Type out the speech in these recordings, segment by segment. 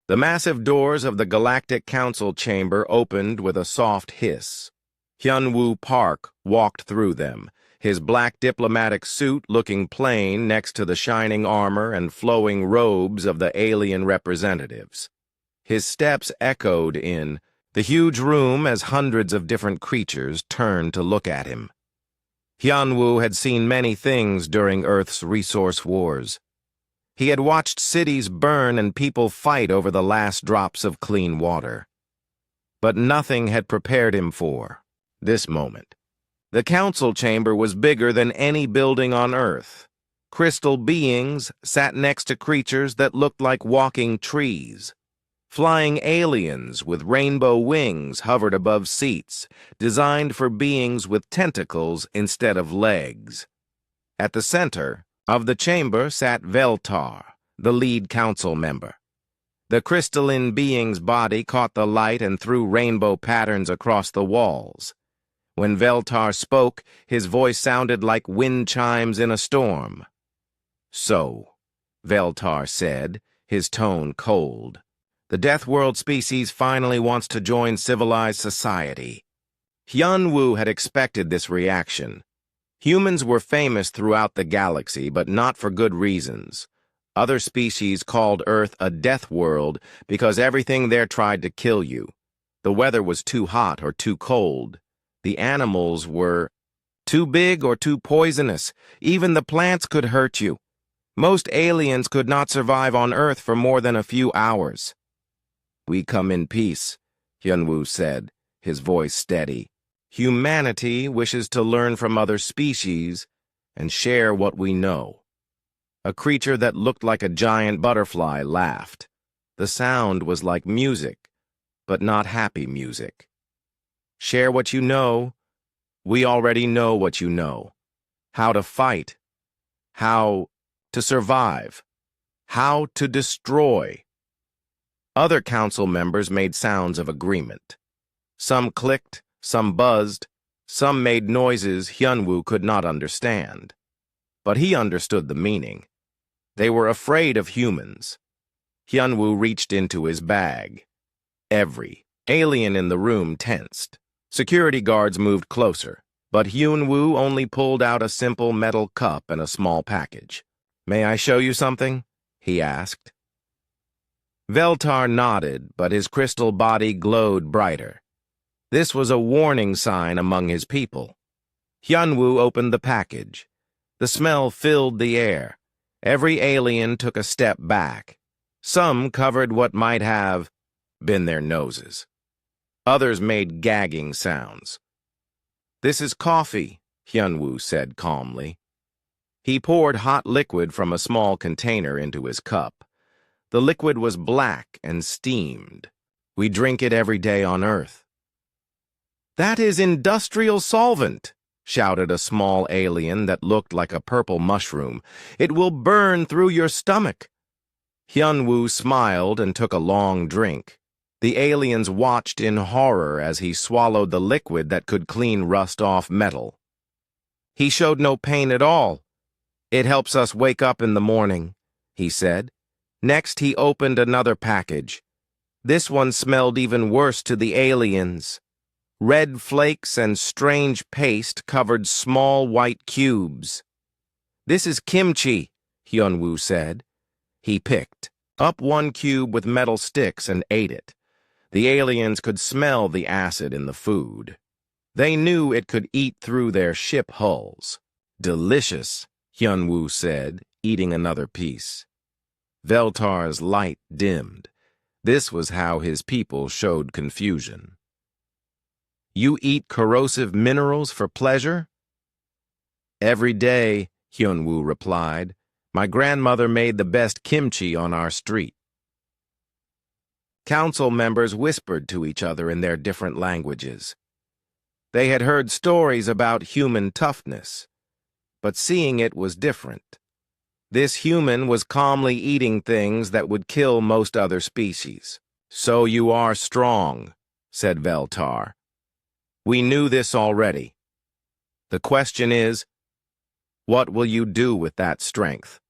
The massive doors of the Galactic Council chamber opened with a soft hiss. Hyun-woo Park walked through them, his black diplomatic suit looking plain next to the shining armor and flowing robes of the alien representatives. His steps echoed in the huge room as hundreds of different creatures turned to look at him. Hyun-woo had seen many things during Earth's resource wars. He had watched cities burn and people fight over the last drops of clean water. But nothing had prepared him for this moment. The council chamber was bigger than any building on Earth. Crystal beings sat next to creatures that looked like walking trees. Flying aliens with rainbow wings hovered above seats, designed for beings with tentacles instead of legs. At the center of the chamber sat Veltar, the lead council member. The crystalline being's body caught the light and threw rainbow patterns across the walls. When Veltar spoke, his voice sounded like wind chimes in a storm. "So," Veltar said, his tone cold, "the deathworld species finally wants to join civilized society." Hyun-woo had expected this reaction. Humans were famous throughout the galaxy, but not for good reasons. Other species called Earth a death world because everything there tried to kill you. The weather was too hot or too cold. The animals were too big or too poisonous. Even the plants could hurt you. Most aliens could not survive on Earth for more than a few hours. "We come in peace," Hyun-woo said, his voice steady. "Humanity wishes to learn from other species and share what we know." A creature that looked like a giant butterfly laughed. The sound was like music, but not happy music. "Share what you know. We already know what you know. How to fight. How to survive. How to destroy." Other council members made sounds of agreement. Some clicked, some buzzed, some made noises Hyun-woo could not understand. But he understood the meaning. They were afraid of humans. Hyun-woo reached into his bag. Every alien in the room tensed. Security guards moved closer, but Hyun-woo only pulled out a simple metal cup and a small package. "May I show you something?" he asked. Veltar nodded, but his crystal body glowed brighter. This was a warning sign among his people. Hyun-woo opened the package. The smell filled the air. Every alien took a step back. Some covered what might have been their noses. Others made gagging sounds. "This is coffee," Hyun-woo said calmly. He poured hot liquid from a small container into his cup. The liquid was black and steamed. "We drink it every day on Earth." "That is industrial solvent," shouted a small alien that looked like a purple mushroom. "It will burn through your stomach." Hyun-woo smiled and took a long drink. The aliens watched in horror as he swallowed the liquid that could clean rust off metal. He showed no pain at all. "It helps us wake up in the morning," he said. Next, he opened another package. This one smelled even worse to the aliens. Red flakes and strange paste covered small white cubes. "This is kimchi," Hyun-woo said. He picked up one cube with metal sticks and ate it. The aliens could smell the acid in the food. They knew it could eat through their ship hulls. "Delicious," Hyun-woo said, eating another piece. Veltar's light dimmed. This was how his people showed confusion. "You eat corrosive minerals for pleasure?" "Every day," Hyun-woo replied. "My grandmother made the best kimchi on our street." Council members whispered to each other in their different languages. They had heard stories about human toughness, but seeing it was different. This human was calmly eating things that would kill most other species. "So you are strong," said Veltar. "We knew this already. The question is, what will you do with that strength?"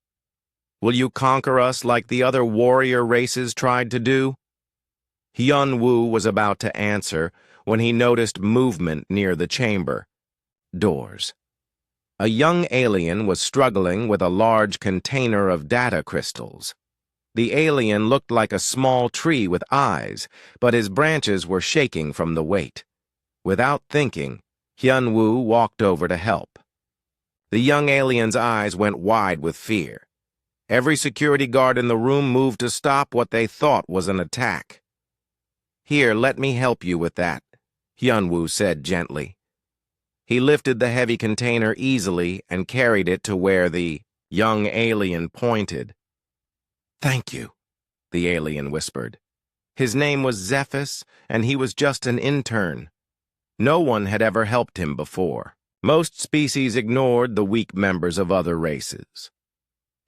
Will you conquer us like the other warrior races tried to do? Hyun-woo was about to answer when he noticed movement near the chamber. Doors. A young alien was struggling with a large container of data crystals. The alien looked like a small tree with eyes, but his branches were shaking from the weight. Without thinking, Hyun-woo walked over to help. The young alien's eyes went wide with fear. Every security guard in the room moved to stop what they thought was an attack. "Here, let me help you with that," Hyun-woo said gently. He lifted the heavy container easily and carried it to where the young alien pointed. "Thank you," the alien whispered. His name was Zephys, and he was just an intern. No one had ever helped him before. Most species ignored the weak members of other races.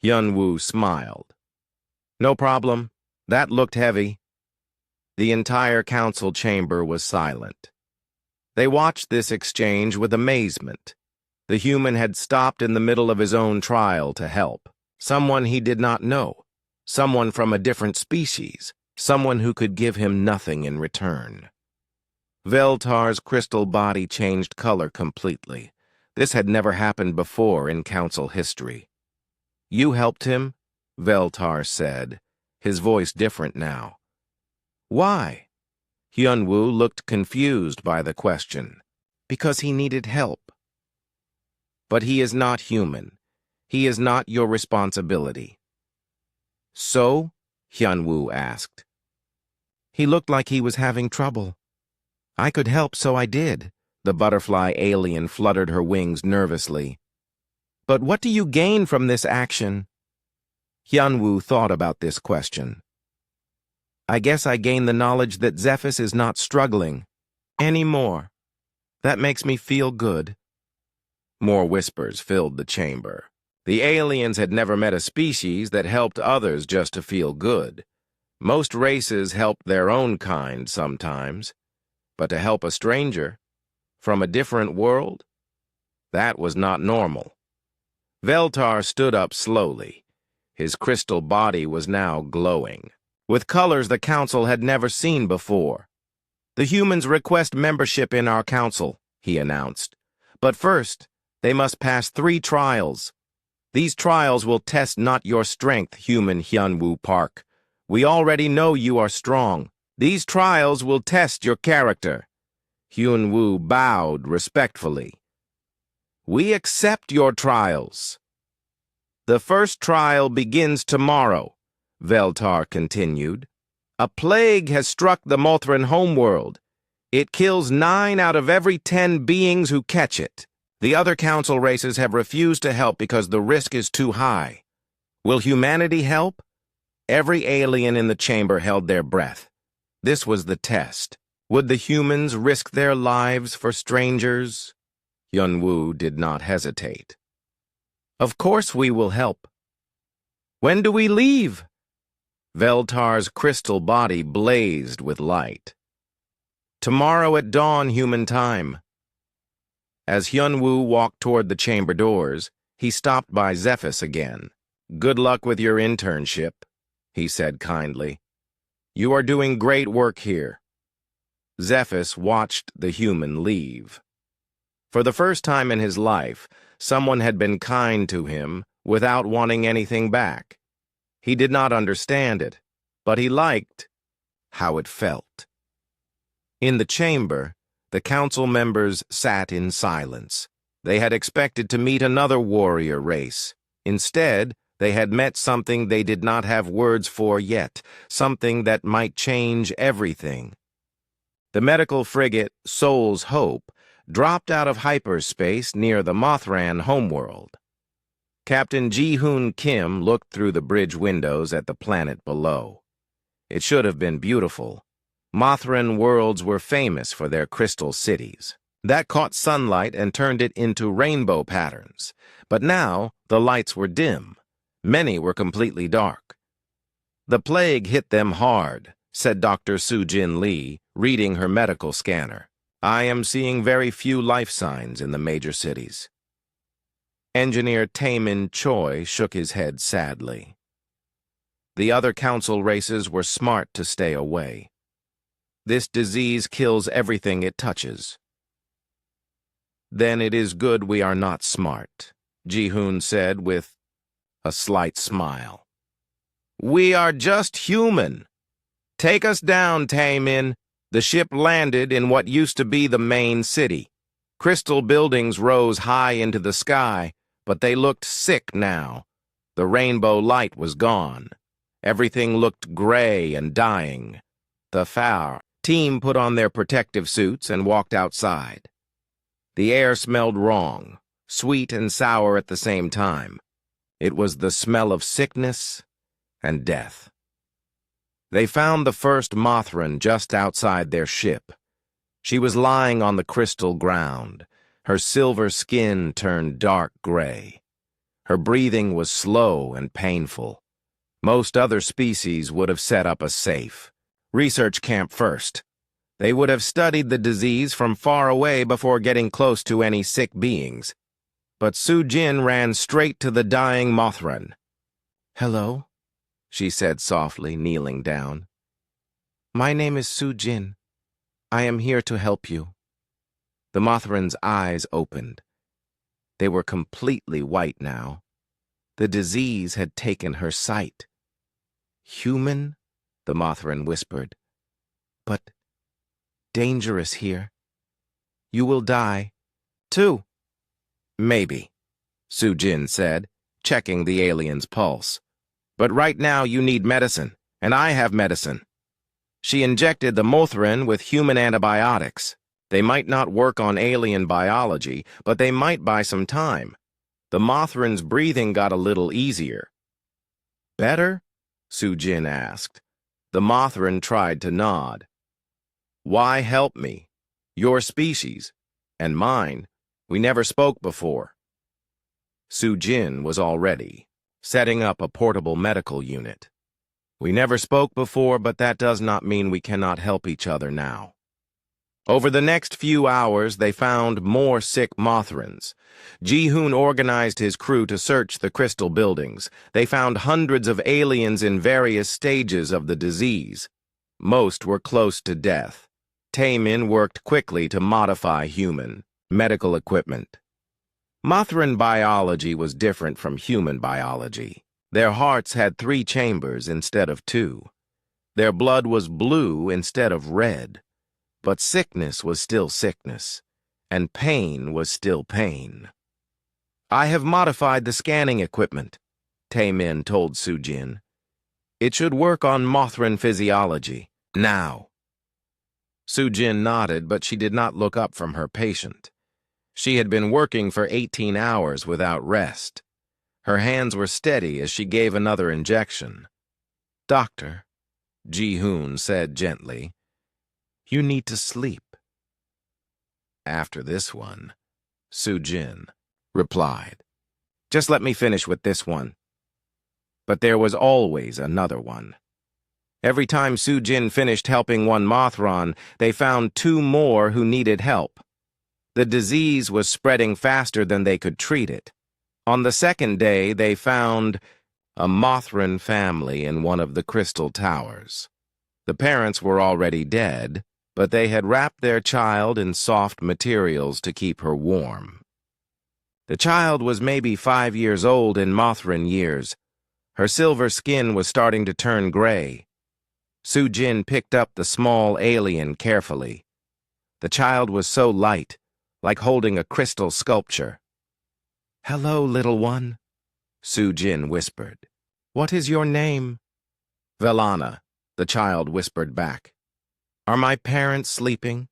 Hyun-woo smiled. "No problem. That looked heavy." The entire council chamber was silent. They watched this exchange with amazement. The human had stopped in the middle of his own trial to help. Someone he did not know. Someone from a different species. Someone who could give him nothing in return. Veltar's crystal body changed color completely. This had never happened before in council history. "You helped him?" Veltar said, his voice different now. "Why?" Hyun-woo looked confused by the question. "Because he needed help." "But he is not human. He is not your responsibility." "So?" Hyun-woo asked. "He looked like he was having trouble. I could help, so I did." The butterfly alien fluttered her wings nervously. "But what do you gain from this action?" Hyun-woo thought about this question. "I guess I gain the knowledge that Zephys is not struggling anymore. That makes me feel good." More whispers filled the chamber. The aliens had never met a species that helped others just to feel good. Most races helped their own kind sometimes, but to help a stranger from a different world, that was not normal. Veltar stood up slowly. His crystal body was now glowing, with colors the council had never seen before. "The humans request membership in our council," he announced. "But first, they must pass 3 trials. These trials will test not your strength, human Hyun-woo Park. We already know you are strong. These trials will test your character." Hyun-woo bowed respectfully. "We accept your trials." "The first trial begins tomorrow," Veltar continued. "A plague has struck the Mothran homeworld. It kills 9 out of every 10 beings who catch it. The other council races have refused to help because the risk is too high. Will humanity help?" Every alien in the chamber held their breath. This was the test. Would the humans risk their lives for strangers? Hyun-woo did not hesitate. "Of course we will help." "When do we leave?" Veltar's crystal body blazed with light. "Tomorrow at dawn, human time." As Hyun-woo walked toward the chamber doors, he stopped by Zephys again. "Good luck with your internship," he said kindly. "You are doing great work here." Zephys watched the human leave. For the first time in his life, someone had been kind to him without wanting anything back. He did not understand it, but he liked how it felt. In the chamber, the council members sat in silence. They had expected to meet another warrior race. Instead, they had met something they did not have words for yet, something that might change everything. The medical frigate Soul's Hope dropped out of hyperspace near the Mothran homeworld. Captain Ji-hoon Kim looked through the bridge windows at the planet below. It should have been beautiful. Mothran worlds were famous for their crystal cities. That caught sunlight and turned it into rainbow patterns. But now, the lights were dim. Many were completely dark. "The plague hit them hard," said Dr. Soo-jin Lee, reading her medical scanner. "I am seeing very few life signs in the major cities." Engineer Taemin Choi shook his head sadly. The other council races were smart to stay away. This disease kills everything it touches. Then it is good we are not smart, Ji-hoon said with a slight smile. We are just human. Take us down, Tae-min. The ship landed in what used to be the main city. Crystal buildings rose high into the sky, but they looked sick now. The rainbow light was gone. Everything looked gray and dying. The FAR team put on their protective suits and walked outside. The air smelled wrong, sweet and sour at the same time. It was the smell of sickness and death. They found the first Mothran just outside their ship. She was lying on the crystal ground. Her silver skin turned dark gray. Her breathing was slow and painful. Most other species would have set up a safe research camp first. They would have studied the disease from far away before getting close to any sick beings. But Soo-jin ran straight to the dying Mothran. "Hello," she said softly, kneeling down. "My name is Soo-jin. I am here to help you." The Mothran's eyes opened. They were completely white now. The disease had taken her sight. "Human?" the Mothran whispered. "But dangerous here. You will die, too." "Maybe," Soo-jin said, checking the alien's pulse. "But right now you need medicine, and I have medicine." She injected the Mothran with human antibiotics. They might not work on alien biology, but they might buy some time. The Mothran's breathing got a little easier. "Better?" Soo-jin asked. The Mothran tried to nod. "Why help me? Your species, and mine, we never spoke before." Soo-jin was already setting up a portable medical unit. "We never spoke before, but that does not mean we cannot help each other now." Over the next few hours, they found more sick Mothrans. Ji-hoon organized his crew to search the crystal buildings. They found hundreds of aliens in various stages of the disease. Most were close to death. Tae-min worked quickly to modify human medical equipment. Mothran biology was different from human biology. Their hearts had 3 chambers instead of 2. Their blood was blue instead of red. But sickness was still sickness, and pain was still pain. "I have modified the scanning equipment," Tae-min told Soo-jin. "It should work on Mothran physiology, now." Soo-jin nodded, but she did not look up from her patient. She had been working for 18 hours without rest. Her hands were steady as she gave another injection. "Doctor," Ji-hoon said gently, "you need to sleep." "After this one," Soo-jin replied. "Just let me finish with this one." But there was always another one. Every time Soo-jin finished helping one Mothran, they found 2 more who needed help. The disease was spreading faster than they could treat it. On the second day, they found a Mothran family in one of the crystal towers. The parents were already dead, but they had wrapped their child in soft materials to keep her warm. The child was maybe 5 years old in Mothran years. Her silver skin was starting to turn gray. Soo-jin picked up the small alien carefully. The child was so light, like holding a crystal sculpture. "Hello, little one," Soo-jin whispered. "What is your name?" "Velana," the child whispered back. "Are my parents sleeping?"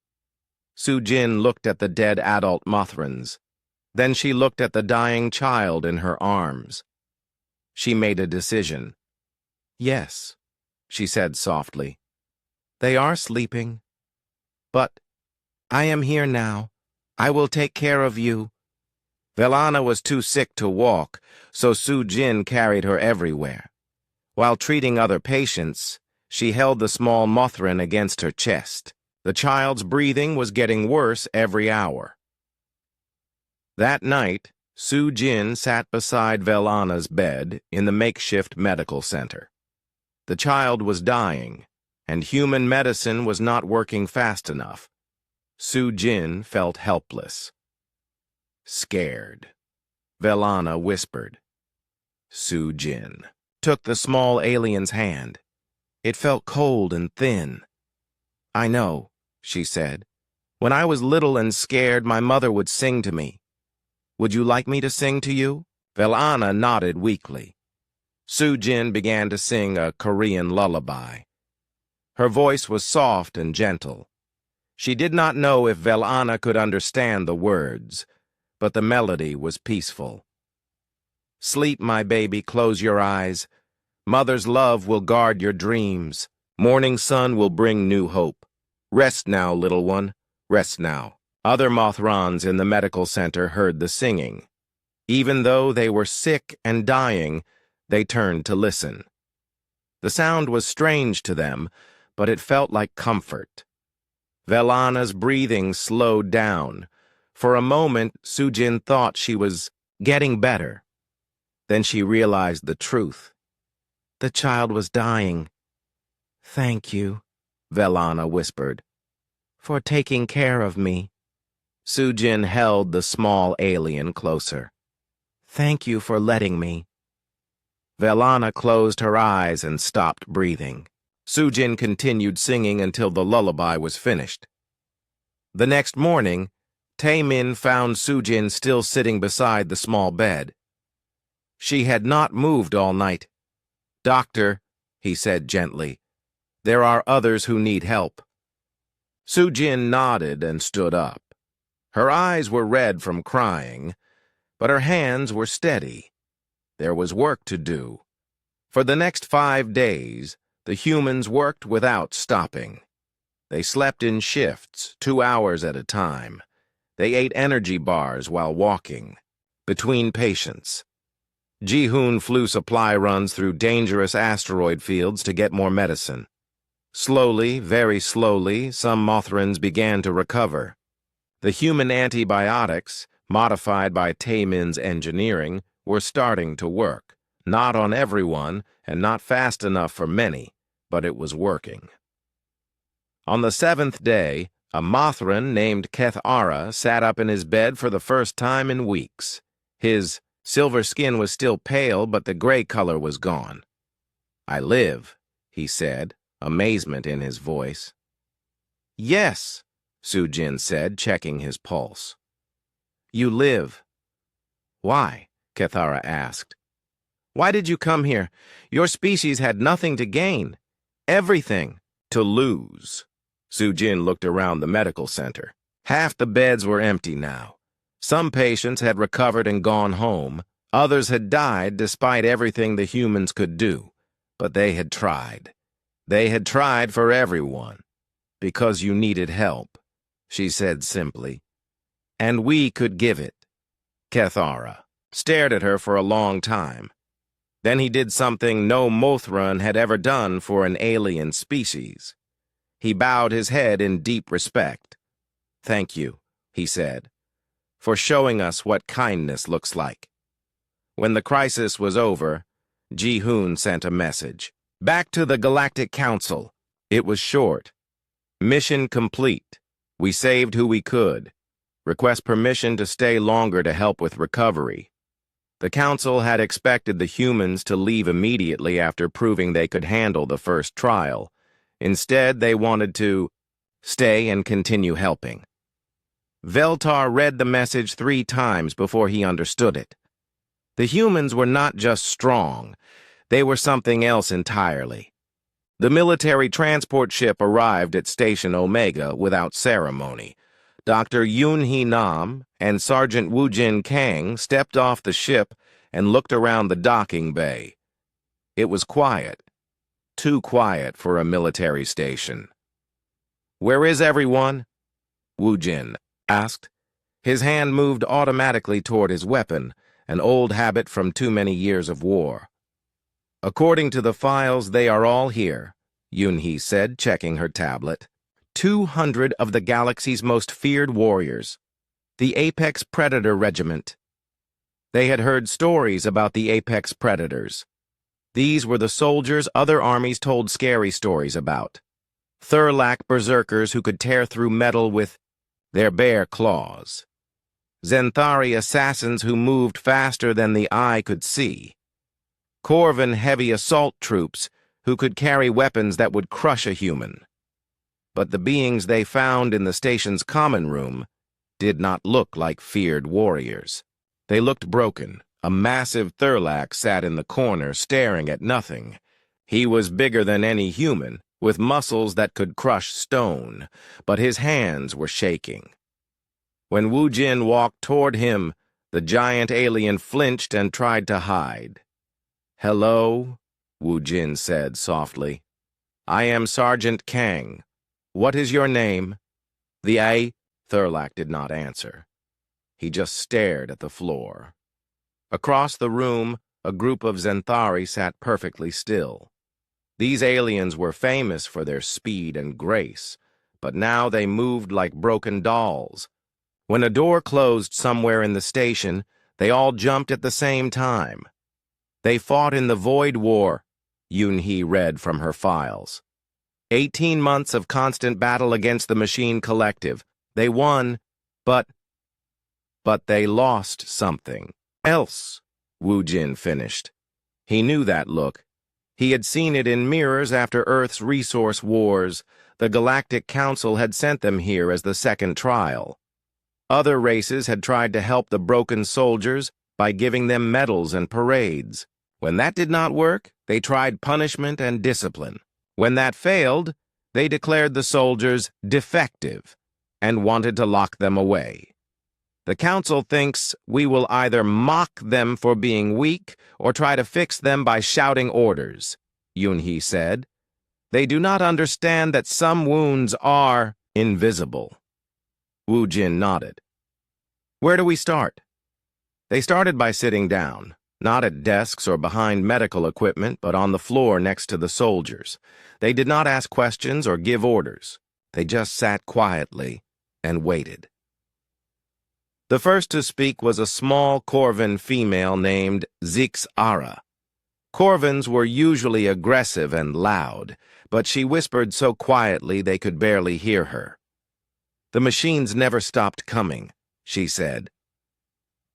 Soo-jin looked at the dead adult Mothrans. Then she looked at the dying child in her arms. She made a decision. "Yes," she said softly. "They are sleeping. But I am here now. I will take care of you." Velana was too sick to walk, so Soo-jin carried her everywhere. While treating other patients, she held the small Mothran against her chest. The child's breathing was getting worse every hour. That night, Soo-jin sat beside Velana's bed in the makeshift medical center. The child was dying, and human medicine was not working fast enough. Su-jin felt helpless. Scared. Velana whispered. Su-jin took the small alien's hand. It felt cold and thin. "I know," she said. "When I was little and scared, my mother would sing to me. Would you like me to sing to you?" Velana nodded weakly. Su-jin began to sing a Korean lullaby. Her voice was soft and gentle. She did not know if Velana could understand the words, but the melody was peaceful. "Sleep, my baby, close your eyes. Mother's love will guard your dreams. Morning sun will bring new hope. Rest now, little one, rest now." Other Mothrons in the medical center heard the singing. Even though they were sick and dying, they turned to listen. The sound was strange to them, but it felt like comfort. Velana's breathing slowed down. For a moment, Su-jin thought she was getting better. Then she realized the truth. The child was dying. "Thank you," Velana whispered, "for taking care of me." Su-jin held the small alien closer. "Thank you for letting me." Velana closed her eyes and stopped breathing. Su-jin continued singing until the lullaby was finished. The next morning, Tae-min found Su-jin still sitting beside the small bed. She had not moved all night. "Doctor," he said gently, "there are others who need help." Su-jin nodded and stood up. Her eyes were red from crying, but her hands were steady. There was work to do. For the next 5 days, the humans worked without stopping. They slept in shifts, 2 hours at a time. They ate energy bars while walking, between patients. Ji-hoon flew supply runs through dangerous asteroid fields to get more medicine. Slowly, very slowly, some Mothrans began to recover. The human antibiotics, modified by Tae-min's engineering, were starting to work. Not on everyone, and not fast enough for many, but it was working. On the 7th day, a Mothran named Kethara sat up in his bed for the first time in weeks. His silver skin was still pale, but the gray color was gone. "I live," he said, amazement in his voice. "Yes," Su-jin said, checking his pulse. "You live." "Why?" Kethara asked. "Why did you come here? Your species had nothing to gain. Everything to lose." Su-jin looked around the medical center. Half the beds were empty now. Some patients had recovered and gone home. Others had died despite everything the humans could do. But they had tried. They had tried for everyone. "Because you needed help," she said simply. "And we could give it." Kethara stared at her for a long time. Then he did something no Mothran had ever done for an alien species. He bowed his head in deep respect. "Thank you," he said, "for showing us what kindness looks like." When the crisis was over, Ji-hoon sent a message. "Back to the Galactic Council." It was short. "Mission complete. We saved who we could. Request permission to stay longer to help with recovery." The Council had expected the humans to leave immediately after proving they could handle the first trial. Instead, they wanted to stay and continue helping. Veltar read the message 3 times before he understood it. The humans were not just strong, they were something else entirely. The military transport ship arrived at Station Omega without ceremony. Dr. Yoon-hee Nam and Sergeant Woo-jin Kang stepped off the ship and looked around the docking bay. It was quiet. Too quiet for a military station. "Where is everyone?" Woo-jin asked. His hand moved automatically toward his weapon, an old habit from too many years of war. "According to the files, they are all here," Yoon-hee said, checking her tablet. 200 of the galaxy's most feared warriors. The Apex Predator Regiment. They had heard stories about the Apex Predators. These were the soldiers other armies told scary stories about. Thurlak berserkers who could tear through metal with their bare claws. Zenthari assassins who moved faster than the eye could see. Corvan heavy assault troops who could carry weapons that would crush a human. But the beings they found in the station's common room did not look like feared warriors. They looked broken. A massive Thurlak sat in the corner, staring at nothing. He was bigger than any human, with muscles that could crush stone, but his hands were shaking. When Wu Jin walked toward him, the giant alien flinched and tried to hide. "Hello," Wu Jin said softly. "I am Sergeant Kang. What is your name?" Thurlak did not answer. He just stared at the floor. Across the room, a group of Zenthari sat perfectly still. These aliens were famous for their speed and grace, but now they moved like broken dolls. When a door closed somewhere in the station, they all jumped at the same time. They fought in the Void War, Yunhee read from her files. 18 months of constant battle against the Machine Collective. They won, but they lost something else, Wu Jin finished. He knew that look. He had seen it in mirrors after Earth's resource wars. The Galactic Council had sent them here as the second trial. Other races had tried to help the broken soldiers by giving them medals and parades. When that did not work, they tried punishment and discipline. When that failed, they declared the soldiers defective and wanted to lock them away. The Council thinks we will either mock them for being weak or try to fix them by shouting orders, Yunhee said. They do not understand that some wounds are invisible. Wu Jin nodded. Where do we start? They started by sitting down, not at desks or behind medical equipment, but on the floor next to the soldiers. They did not ask questions or give orders. They just sat quietly and waited. The first to speak was a small Corvan female named Zix-Ara. Corvans were usually aggressive and loud, but she whispered so quietly they could barely hear her. The machines never stopped coming, she said.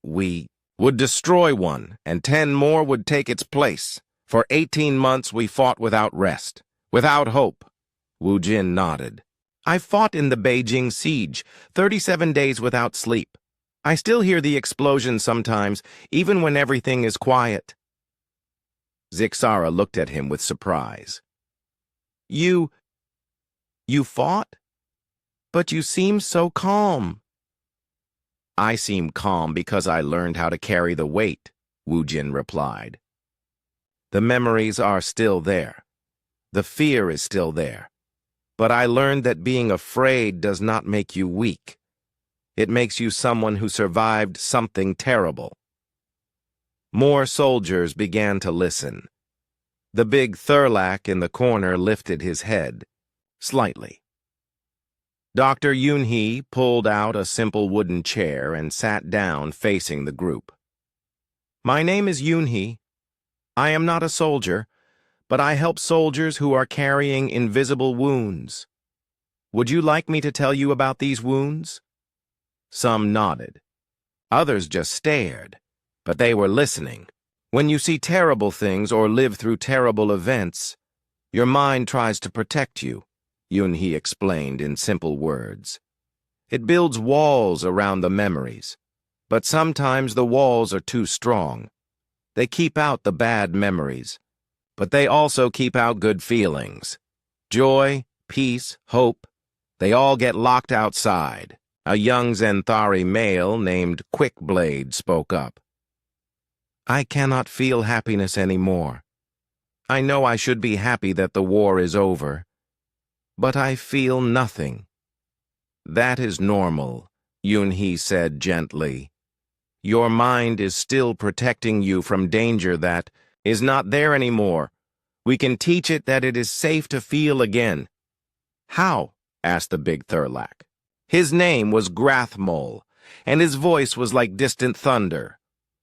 We would destroy one, and 10 more would take its place. For 18 months we fought without rest, without hope. Wu Jin nodded. I fought in the Beijing siege, 37 days without sleep. I still hear the explosions sometimes, even when everything is quiet. Zix-Ara looked at him with surprise. You fought? But you seem so calm. I seem calm because I learned how to carry the weight, Wu Jin replied. The memories are still there. The fear is still there. But I learned that being afraid does not make you weak. It makes you someone who survived something terrible. More soldiers began to listen. The big Thurlak in the corner lifted his head, slightly. Dr. Yunhee pulled out a simple wooden chair and sat down facing the group. My name is Yunhee. I am not a soldier, but I help soldiers who are carrying invisible wounds. Would you like me to tell you about these wounds? Some nodded. Others just stared, but they were listening. When you see terrible things or live through terrible events, your mind tries to protect you, Yunhee explained in simple words. It builds walls around the memories, but sometimes the walls are too strong. They keep out the bad memories, but they also keep out good feelings. Joy, peace, hope, they all get locked outside. A young Zenthari male named Quickblade spoke up. I cannot feel happiness anymore. I know I should be happy that the war is over, but I feel nothing. That is normal, Yunhee said gently. Your mind is still protecting you from danger that is not there anymore. We can teach it that it is safe to feel again. How? Asked the big Thurlak. His name was Grathmol, and his voice was like distant thunder.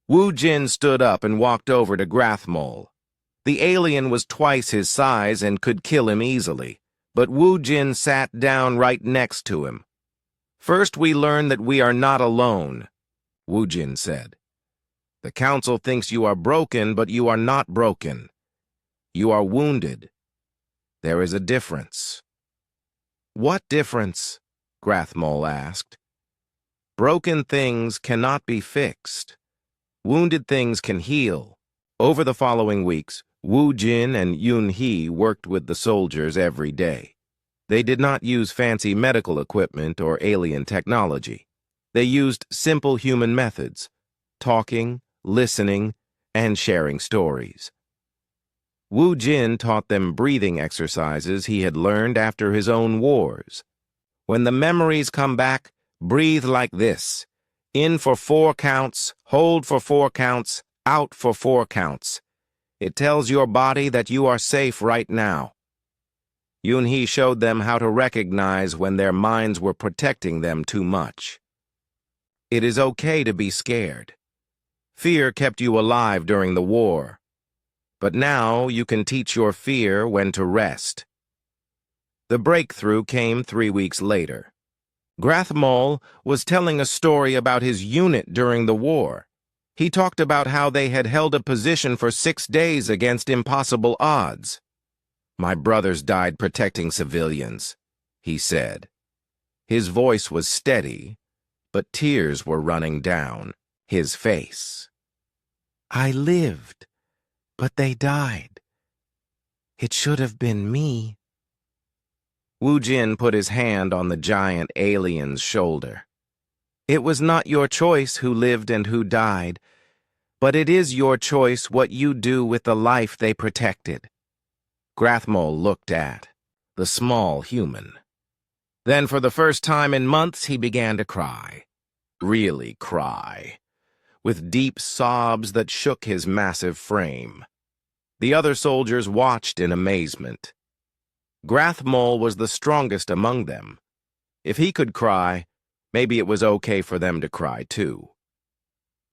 Wu Jin stood up and walked over to Grathmol. The alien was twice his size and could kill him easily, but Wu Jin sat down right next to him. "First we learn that we are not alone," Wu Jin said. "The council thinks you are broken, but you are not broken. You are wounded. There is a difference." "What difference?" Grathmol asked. "Broken things cannot be fixed. Wounded things can heal." Over the following weeks, Wu Jin and Yun He worked with the soldiers every day. They did not use fancy medical equipment or alien technology. They used simple human methods: talking, listening, and sharing stories. Wu Jin taught them breathing exercises he had learned after his own wars. "When the memories come back, breathe like this. In for 4 counts, hold for 4 counts, out for 4 counts. It tells your body that you are safe right now." Yun He showed them how to recognize when their minds were protecting them too much. It is okay to be scared. Fear kept you alive during the war. But now you can teach your fear when to rest. The breakthrough came 3 weeks later. Grathmol was telling a story about his unit during the war. He talked about how they had held a position for 6 days against impossible odds. "My brothers died protecting civilians," he said. His voice was steady, but tears were running down his face. "I lived, but they died. It should have been me." Wu Jin put his hand on the giant alien's shoulder. "It was not your choice who lived and who died, but it is your choice what you do with the life they protected." Grathmol looked at the small human. Then for the first time in months he began to cry. Really cry, with deep sobs that shook his massive frame. The other soldiers watched in amazement. Grathmol was the strongest among them. If he could cry, maybe it was okay for them to cry too.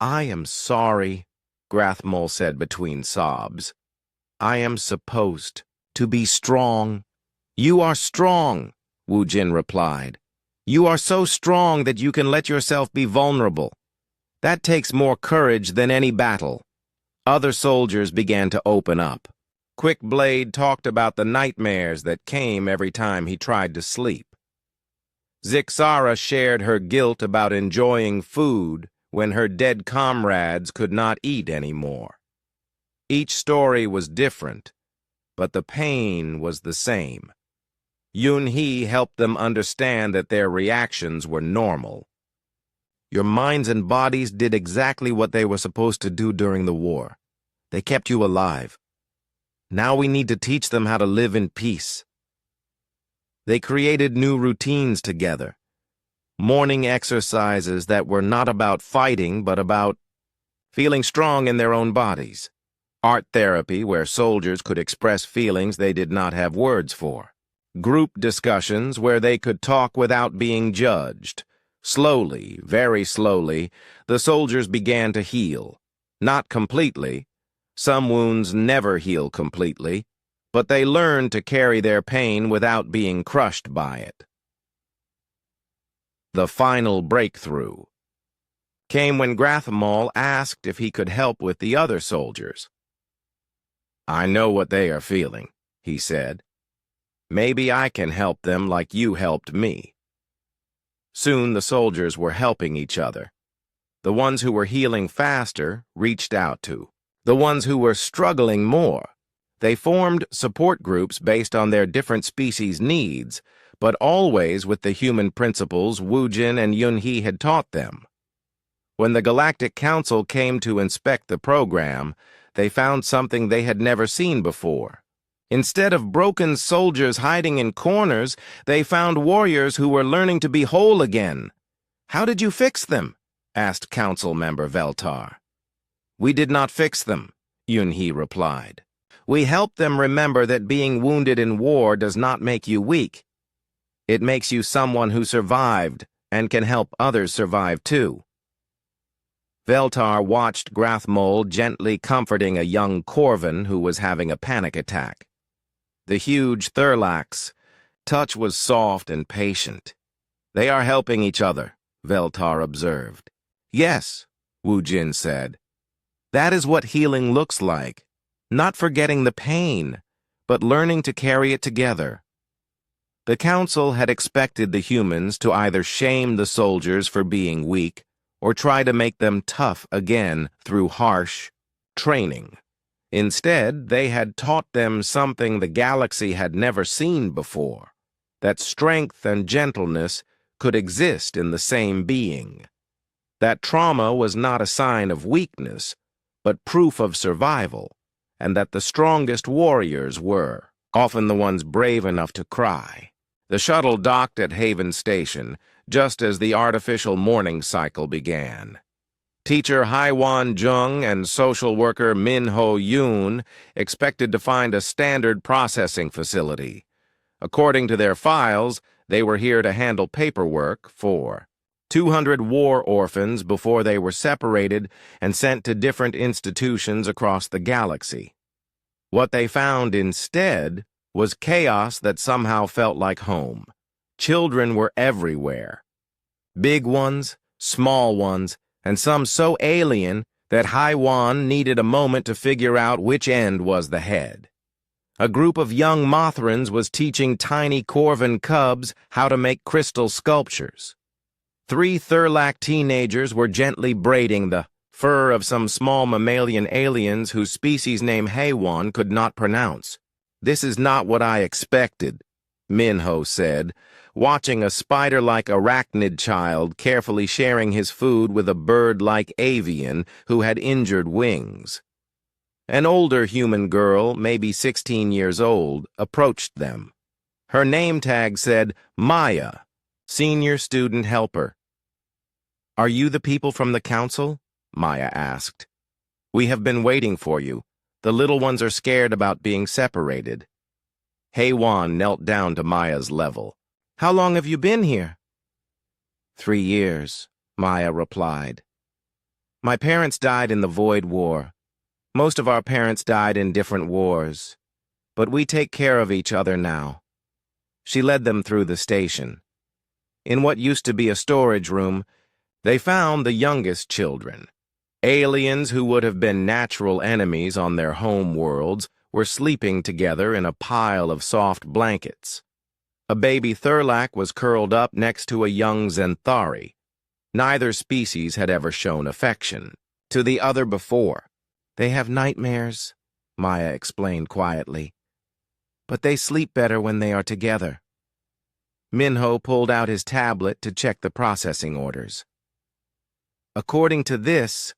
"I am sorry," Grathmol said between sobs. "I am supposed to be strong." "You are strong," Wu Jin replied. "You are so strong that you can let yourself be vulnerable. That takes more courage than any battle." Other soldiers began to open up. Quickblade talked about the nightmares that came every time he tried to sleep. Zixara shared her guilt about enjoying food when her dead comrades could not eat anymore. Each story was different, but the pain was the same. Yun He helped them understand that their reactions were normal. "Your minds and bodies did exactly what they were supposed to do during the war. They kept you alive. Now we need to teach them how to live in peace." They created new routines together. Morning exercises that were not about fighting, but about feeling strong in their own bodies. Art therapy where soldiers could express feelings they did not have words for. Group discussions where they could talk without being judged. Slowly, very slowly, the soldiers began to heal. Not completely. Some wounds never heal completely, but they learned to carry their pain without being crushed by it. The final breakthrough came when Grathmol asked if he could help with the other soldiers. "I know what they are feeling," he said. "Maybe I can help them like you helped me." Soon the soldiers were helping each other. The ones who were healing faster reached out to the ones who were struggling more. They formed support groups based on their different species' needs, but always with the human principles Wu Jin and Yun He had taught them. When the Galactic Council came to inspect the program, they found something they had never seen before. Instead of broken soldiers hiding in corners, they found warriors who were learning to be whole again. "How did you fix them?" asked Council Member Veltar. "We did not fix them," Yun He replied. "We helped them remember that being wounded in war does not make you weak. It makes you someone who survived and can help others survive too." Veltar watched Grathmole gently comforting a young Corvin who was having a panic attack. The huge Thurlax touch was soft and patient. They are helping each other, Veltar observed. Yes, Wu Jin said. That is what healing looks like. Not forgetting the pain, but learning to carry it together. The council had expected the humans to either shame the soldiers for being weak or try to make them tough again through harsh training. Instead, they had taught them something the galaxy had never seen before, that strength and gentleness could exist in the same being. That trauma was not a sign of weakness, but proof of survival, and that the strongest warriors were often the ones brave enough to cry. The shuttle docked at Haven Station just as the artificial morning cycle began. Teacher Haiwan Jung and social worker Min Ho Yoon expected to find a standard processing facility. According to their files, they were here to handle paperwork for 200 war orphans before they were separated and sent to different institutions across the galaxy. What they found instead was chaos that somehow felt like home. Children were everywhere. Big ones, small ones, and some so alien that Haiwan needed a moment to figure out which end was the head. A group of young Mothrans was teaching tiny Corvin cubs how to make crystal sculptures. 3 Thurlac teenagers were gently braiding the fur of some small mammalian aliens whose species name Haiwan could not pronounce. This is not what I expected, Minho said, watching a spider-like arachnid child carefully sharing his food with a bird-like avian who had injured wings. An older human girl, maybe 16 years old, approached them. Her name tag said Maya, Senior Student Helper. Are you the people from the council? Maya asked. We have been waiting for you. The little ones are scared about being separated. Haiwan knelt down to Maya's level. How long have you been here? 3 years, Maya replied. My parents died in the Void War. Most of our parents died in different wars, but we take care of each other now. She led them through the station. In what used to be a storage room, they found the youngest children. Aliens who would have been natural enemies on their home worlds were sleeping together in a pile of soft blankets. A baby Thurlac was curled up next to a young Zenthari. Neither species had ever shown affection to the other before. They have nightmares, Maya explained quietly. But they sleep better when they are together. Minho pulled out his tablet to check the processing orders. According to this,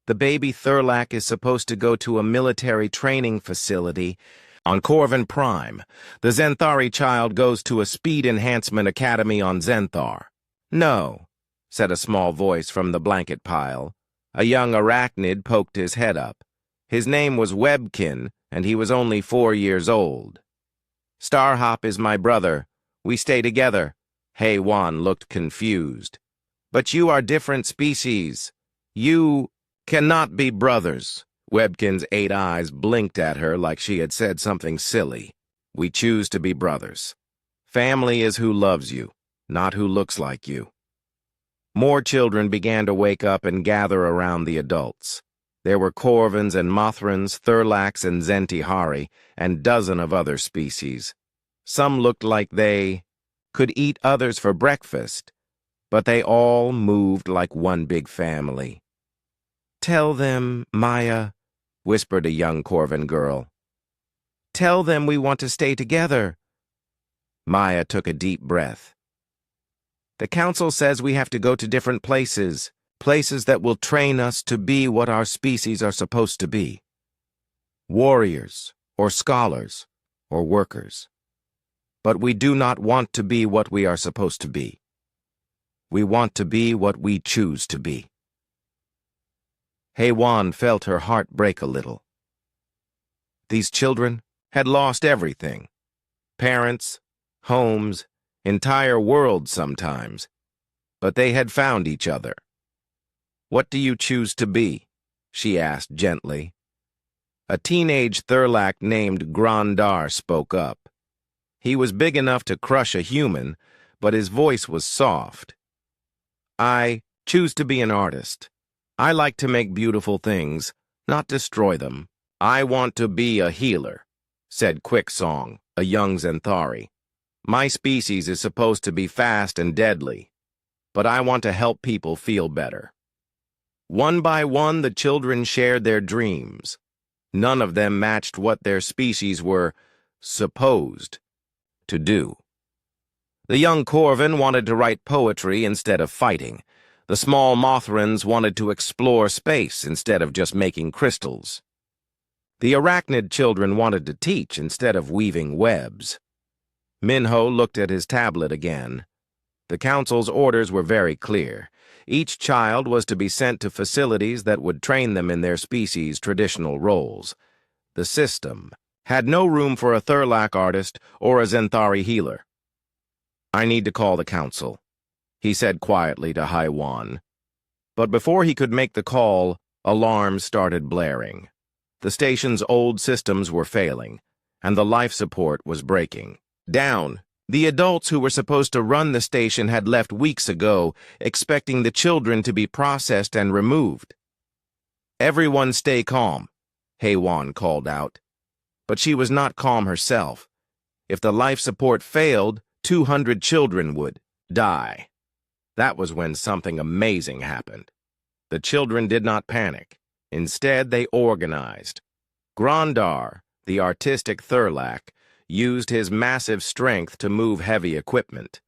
the baby Thurlac is supposed to go to a military training facility on Corvin Prime. The Zenthari child goes to a speed enhancement academy on Zenthar. No, said a small voice from the blanket pile. A young arachnid poked his head up. His name was Webkin, and he was only 4 years old. Starhop is my brother. We stay together. Haiwan looked confused. But you are different species. You cannot be brothers. Webkin's 8 eyes blinked at her like she had said something silly. We choose to be brothers. Family is who loves you, not who looks like you. More children began to wake up and gather around the adults. There were Corvins and Mothrans, Thurlacs and Zentihari, and dozens of other species. Some looked like they could eat others for breakfast, but they all moved like one big family. Tell them, Maya, whispered a young Corvin girl. Tell them we want to stay together. Maya took a deep breath. The council says we have to go to different places, places that will train us to be what our species are supposed to be. Warriors, or scholars, or workers. But we do not want to be what we are supposed to be. We want to be what we choose to be. Haiwan felt her heart break a little. These children had lost everything. Parents, homes, entire worlds sometimes. But they had found each other. "What do you choose to be?" she asked gently. A teenage Thurlac named Grandar spoke up. He was big enough to crush a human, but his voice was soft. "I choose to be an artist. I like to make beautiful things, not destroy them. I want to be a healer," said Quicksong, a young Xanthari. "My species is supposed to be fast and deadly, but I want to help people feel better." One by one, the children shared their dreams. None of them matched what their species were supposed to do. The young Corvin wanted to write poetry instead of fighting. The small Mothrans wanted to explore space instead of just making crystals. The arachnid children wanted to teach instead of weaving webs. Minho looked at his tablet again. The council's orders were very clear. Each child was to be sent to facilities that would train them in their species' traditional roles. The system had no room for a Thurlac artist or a Xanthari healer. "I need to call the council," he said quietly to Haiwan. But before he could make the call, alarms started blaring. The station's old systems were failing, and the life support was breaking down. The adults who were supposed to run the station had left weeks ago, expecting the children to be processed and removed. "Everyone stay calm," Haiwan called out. But she was not calm herself. If the life support failed, 200 children would die. That was when something amazing happened. The children did not panic. Instead, they organized. Grandar, the artistic Thurlac, used his massive strength to move heavy equipment.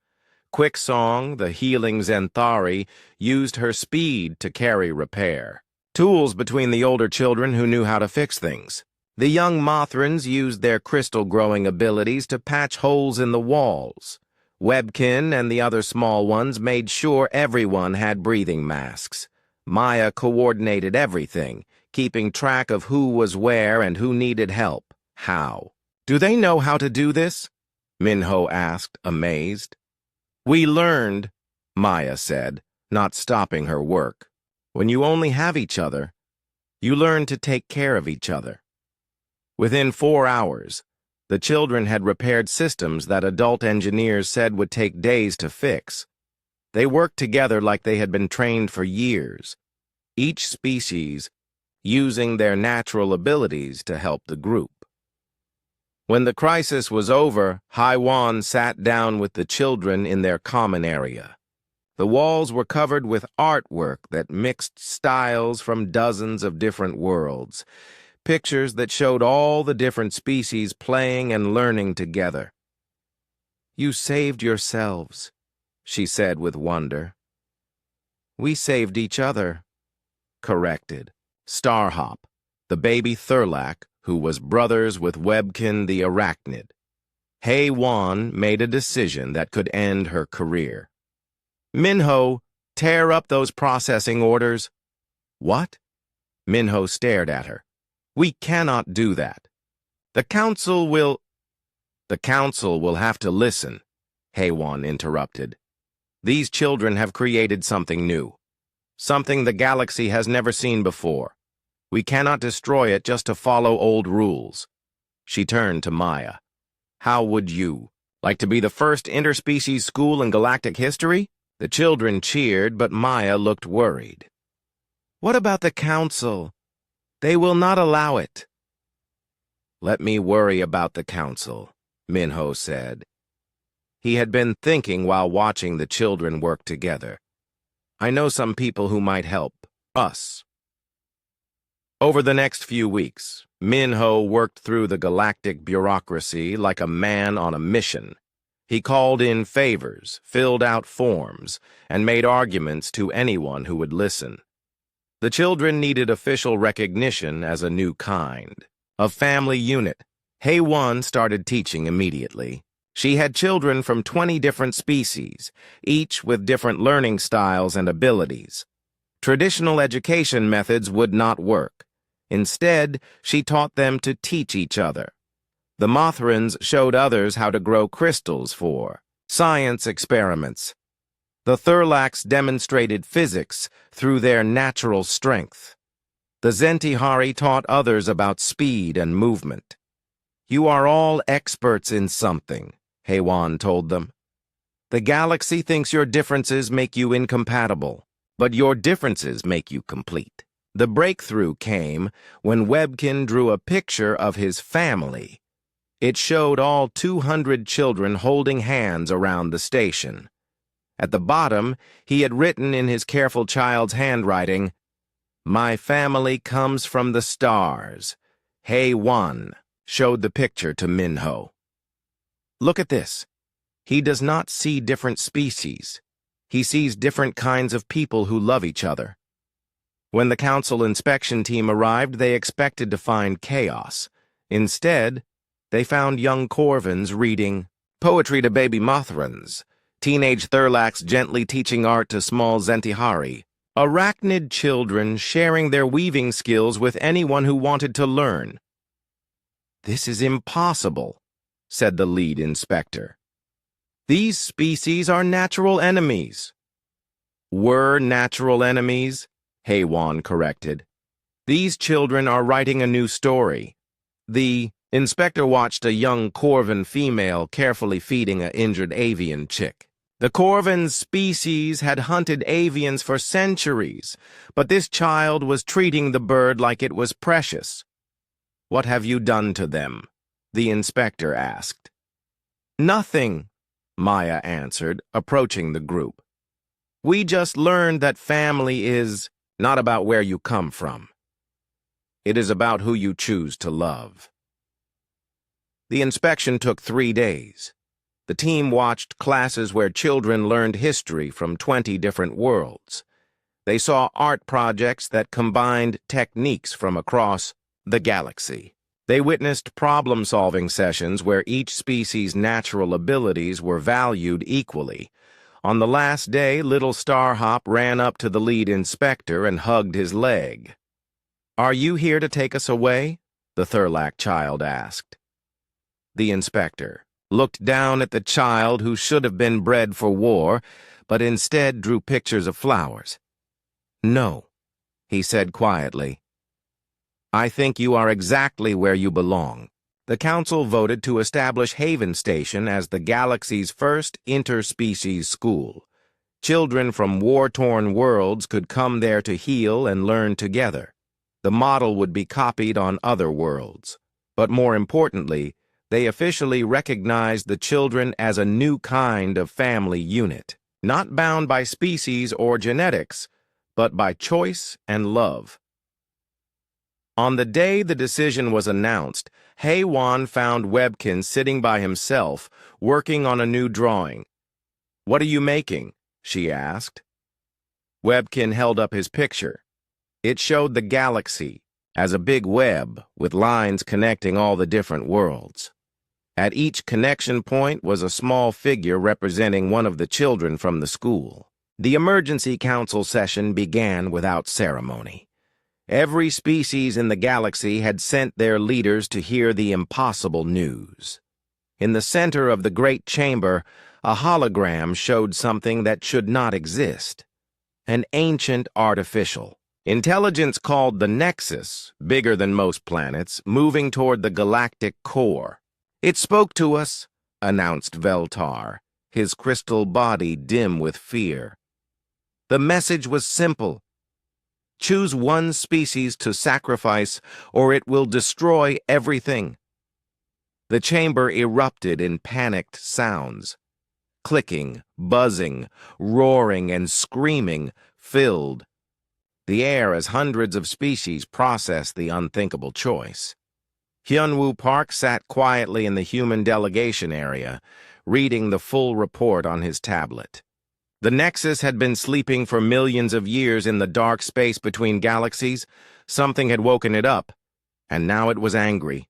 Quicksong, the healing Xanthari, used her speed to carry repair. Tools between the older children who knew how to fix things. The young Mothrans used their crystal-growing abilities to patch holes in the walls. Webkin and the other small ones made sure everyone had breathing masks. Maya coordinated everything, keeping track of who was where and who needed help. How? "Do they know how to do this?" Minho asked, amazed. "We learned," Maya said, not stopping her work. "When you only have each other, you learn to take care of each other." Within 4 hours, the children had repaired systems that adult engineers said would take days to fix. They worked together like they had been trained for years, each species using their natural abilities to help the group. When the crisis was over, Haiwan sat down with the children in their common area. The walls were covered with artwork that mixed styles from dozens of different worlds, pictures that showed all the different species playing and learning together. "You saved yourselves," she said with wonder. "We saved each other," corrected Starhop, the baby Thurlac, who was brothers with Webkin the arachnid. Haiwan made a decision that could end her career. "Minho, tear up those processing orders." "What?" Minho stared at her. "We cannot do that. The council will..." "The council will have to listen," Haiwan interrupted. "These children have created something new. Something the galaxy has never seen before. We cannot destroy it just to follow old rules." She turned to Maya. "How would you like to be the first interspecies school in galactic history?" The children cheered, but Maya looked worried. "What about the council? They will not allow it." "Let me worry about the council," Minho said. He had been thinking while watching the children work together. "I know some people who might help us." Over the next few weeks, Minho worked through the galactic bureaucracy like a man on a mission. He called in favors, filled out forms, and made arguments to anyone who would listen. The children needed official recognition as a new kind, a family unit. Haiwan started teaching immediately. She had children from 20 different species, each with different learning styles and abilities. Traditional education methods would not work. Instead, she taught them to teach each other. The Mothrans showed others how to grow crystals for science experiments. The Thurlax demonstrated physics through their natural strength. The Zentihari taught others about speed and movement. You are all experts in something, Haywan told them. The galaxy thinks your differences make you incompatible, but your differences make you complete. The breakthrough came when Webkin drew a picture of his family. It showed all 200 children holding hands around the station. At the bottom, he had written in his careful child's handwriting, "My family comes from the stars." Haywan showed the picture to Minho. Look at this. He does not see different species. He sees different kinds of people who love each other. When the council inspection team arrived, they expected to find chaos. Instead, they found young Corvins reading poetry to baby Mothrans, teenage Thurlax gently teaching art to small Zentihari, arachnid children sharing their weaving skills with anyone who wanted to learn. "This is impossible," said the lead inspector. "These species are natural enemies." "Were natural enemies," Haywan corrected. "These children are writing a new story." The inspector watched a young Corvin female carefully feeding an injured avian chick. The Corvin species had hunted avians for centuries, but this child was treating the bird like it was precious. "What have you done to them?" the inspector asked. "Nothing," Maya answered, approaching the group. "We just learned that family is not about where you come from. It is about who you choose to love." The inspection took 3 days. The team watched classes where children learned history from 20 different worlds. They saw art projects that combined techniques from across the galaxy. They witnessed problem-solving sessions where each species' natural abilities were valued equally. On the last day, little Starhop ran up to the lead inspector and hugged his leg. "Are you here to take us away?" the Thurlac child asked. The inspector looked down at the child who should have been bred for war, but instead drew pictures of flowers. "No," he said quietly. "I think you are exactly where you belong." The council voted to establish Haven Station as the galaxy's first interspecies school. Children from war-torn worlds could come there to heal and learn together. The model would be copied on other worlds. But more importantly, they officially recognized the children as a new kind of family unit, not bound by species or genetics, but by choice and love. On the day the decision was announced, Haywan found Webkin sitting by himself, working on a new drawing. "What are you making?" she asked. Webkin held up his picture. It showed the galaxy as a big web with lines connecting all the different worlds. At each connection point was a small figure representing one of the children from the school. The emergency council session began without ceremony. Every species in the galaxy had sent their leaders to hear the impossible news. In the center of the great chamber, a hologram showed something that should not exist. An ancient artificial intelligence called the Nexus, bigger than most planets, moving toward the galactic core. "It spoke to us," announced Veltar, his crystal body dim with fear. The message was simple. Choose one species to sacrifice, or it will destroy everything. The chamber erupted in panicked sounds. Clicking, buzzing, roaring, and screaming filled the air as hundreds of species processed the unthinkable choice. Hyunwoo Park sat quietly in the human delegation area, reading the full report on his tablet. The Nexus had been sleeping for millions of years in the dark space between galaxies. Something had woken it up, and now it was angry.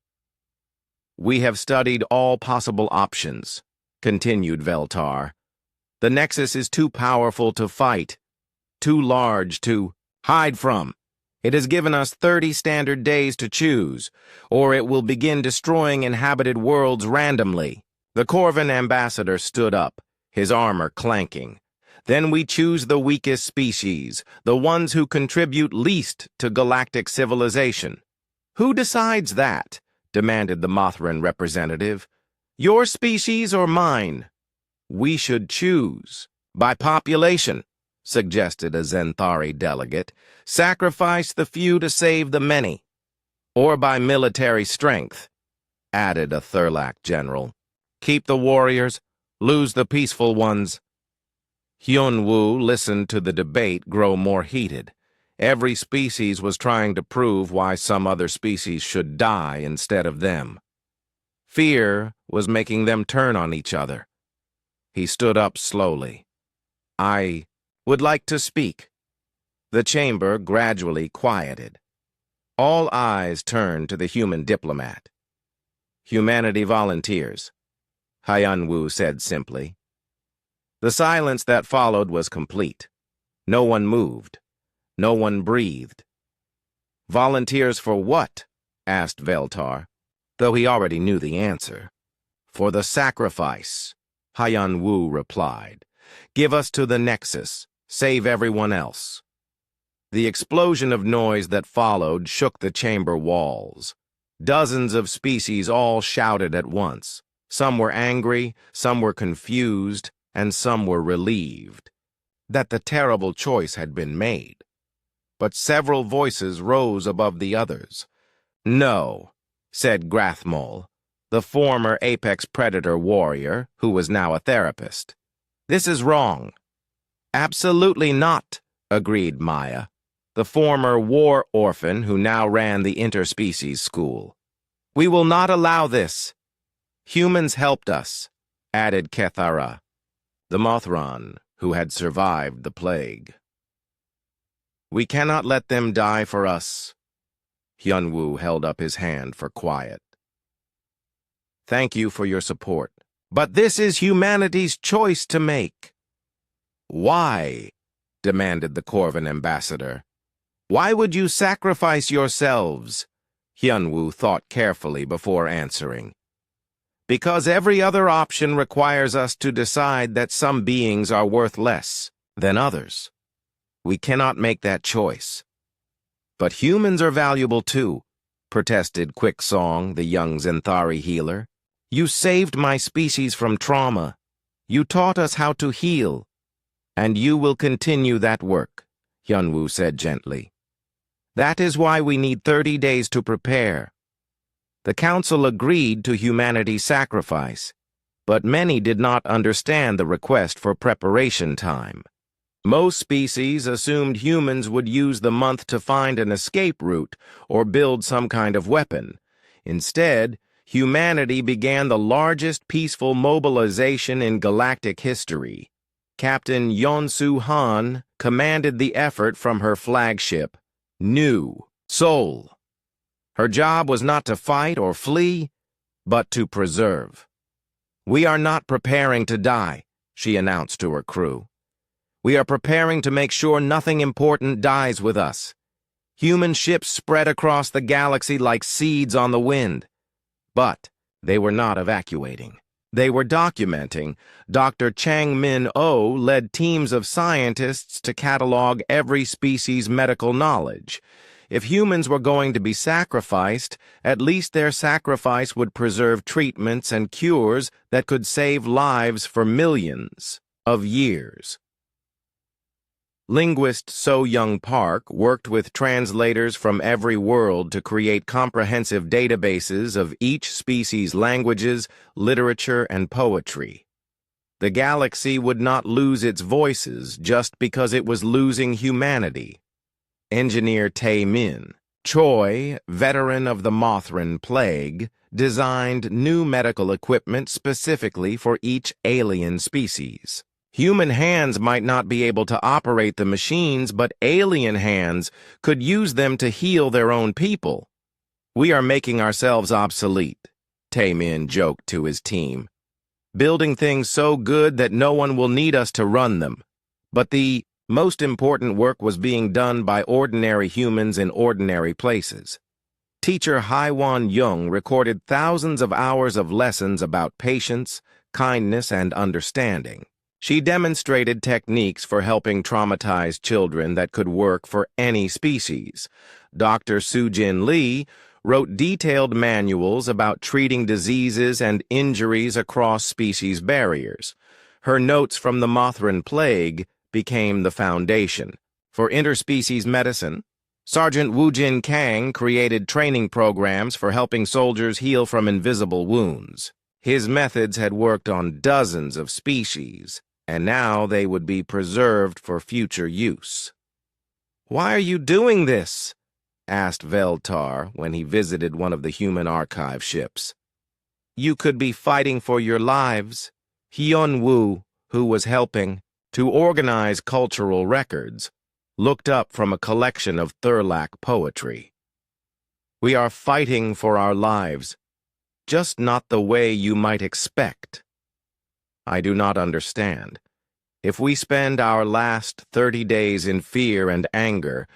"We have studied all possible options," continued Veltar. "The Nexus is too powerful to fight, too large to hide from. It has given us 30 standard days to choose, or it will begin destroying inhabited worlds randomly." The Corvin ambassador stood up, his armor clanking. Then we choose the weakest species, the ones who contribute least to galactic civilization. Who decides that? Demanded the Mothran representative. Your species or mine? We should choose. By population, suggested a Zenthari delegate. Sacrifice the few to save the many. Or by military strength, added a Thurlac general. Keep the warriors, lose the peaceful ones. Hyun-woo listened to the debate grow more heated. Every species was trying to prove why some other species should die instead of them. Fear was making them turn on each other. He stood up slowly. I would like to speak. The chamber gradually quieted. All eyes turned to the human diplomat. Humanity volunteers, Hyun-woo said simply. The silence that followed was complete. No one moved. No one breathed. Volunteers for what? Asked Veltar, though he already knew the answer. For the sacrifice, Hyun-woo replied. Give us to the Nexus. Save everyone else. The explosion of noise that followed shook the chamber walls. Dozens of species all shouted at once. Some were angry, some were confused, and some were relieved that the terrible choice had been made. But several voices rose above the others. No, said Grathmol, the former apex predator warrior who was now a therapist. This is wrong. Absolutely not, agreed Maya, the former war orphan who now ran the interspecies school. We will not allow this. Humans helped us, added Kethara, the Mothran who had survived the plague. We cannot let them die for us. Hyun-woo held up his hand for quiet. Thank you for your support. But this is humanity's choice to make. Why? Demanded the Corvin ambassador. Why would you sacrifice yourselves? Hyun-woo thought carefully before answering. Because every other option requires us to decide that some beings are worth less than others. We cannot make that choice. But humans are valuable too, protested Quicksong, the young Zenthari healer. You saved my species from trauma. You taught us how to heal. And you will continue that work, Hyun-woo said gently. That is why we need 30 days to prepare. The council agreed to humanity's sacrifice, but many did not understand the request for preparation time. Most species assumed humans would use the month to find an escape route or build some kind of weapon. Instead, humanity began the largest peaceful mobilization in galactic history. Captain Yeon-soo Han commanded the effort from her flagship, New Seoul. Her job was not to fight or flee, but to preserve. We are not preparing to die, she announced to her crew. We are preparing to make sure nothing important dies with us. Human ships spread across the galaxy like seeds on the wind. But they were not evacuating. They were documenting. Dr. Chang-min Oh led teams of scientists to catalog every species' medical knowledge. If humans were going to be sacrificed, at least their sacrifice would preserve treatments and cures that could save lives for millions of years. Linguist So-Young Park worked with translators from every world to create comprehensive databases of each species' languages, literature, and poetry. The galaxy would not lose its voices just because it was losing humanity. Engineer Tae-min Choi, veteran of the Mothran plague, designed new medical equipment specifically for each alien species. Human hands might not be able to operate the machines, but alien hands could use them to heal their own people. We are making ourselves obsolete, Tae-min joked to his team. Building things so good that no one will need us to run them. But the most important work was being done by ordinary humans in ordinary places. Teacher Haiwan Young recorded thousands of hours of lessons about patience, kindness, and understanding. She demonstrated techniques for helping traumatized children that could work for any species. Dr. Sujin Lee wrote detailed manuals about treating diseases and injuries across species barriers. Her notes from the Mothran Plague became the foundation. For interspecies medicine, Sergeant Woojin Kang created training programs for helping soldiers heal from invisible wounds. His methods had worked on dozens of species, and now they would be preserved for future use. "Why are you doing this?" asked Veltar when he visited one of the human archive ships. "You could be fighting for your lives." Hyun-woo, who was helping to organize cultural records, looked up from a collection of Thurlak poetry. "We are fighting for our lives, just not the way you might expect." "I do not understand. If we spend our last 30 days in fear and anger,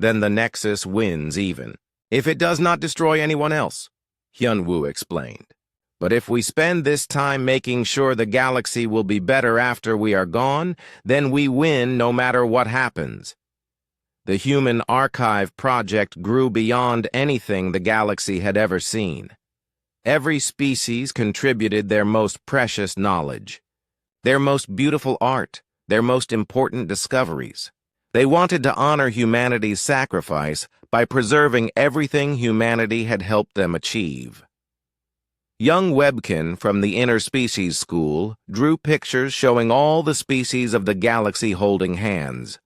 then the Nexus wins even. If it does not destroy anyone else," Hyun-woo explained. "But if we spend this time making sure the galaxy will be better after we are gone, then we win no matter what happens." The Human Archive Project grew beyond anything the galaxy had ever seen. Every species contributed their most precious knowledge, their most beautiful art, their most important discoveries. They wanted to honor humanity's sacrifice by preserving everything humanity had helped them achieve. Young Webkin from the Interspecies School drew pictures showing all the species of the galaxy holding hands.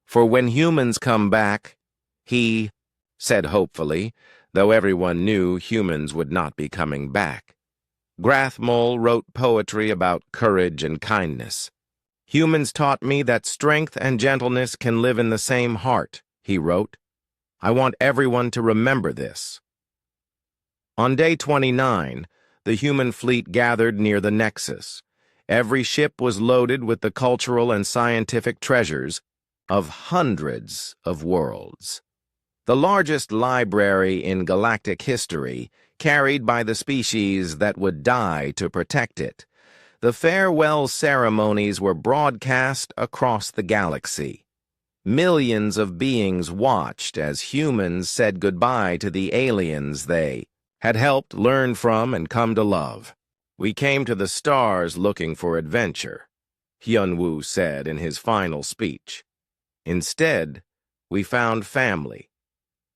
"For when humans come back," he said hopefully, though everyone knew humans would not be coming back. Grathmole wrote poetry about courage and kindness. "Humans taught me that strength and gentleness can live in the same heart," he wrote. "I want everyone to remember this." On day 29, the human fleet gathered near the Nexus. Every ship was loaded with the cultural and scientific treasures of hundreds of worlds. The largest library in galactic history, carried by the species that would die to protect it. The farewell ceremonies were broadcast across the galaxy. Millions of beings watched as humans said goodbye to the aliens they had helped learn from and come to love. "We came to the stars looking for adventure," Hyun-woo said in his final speech. "Instead, we found family.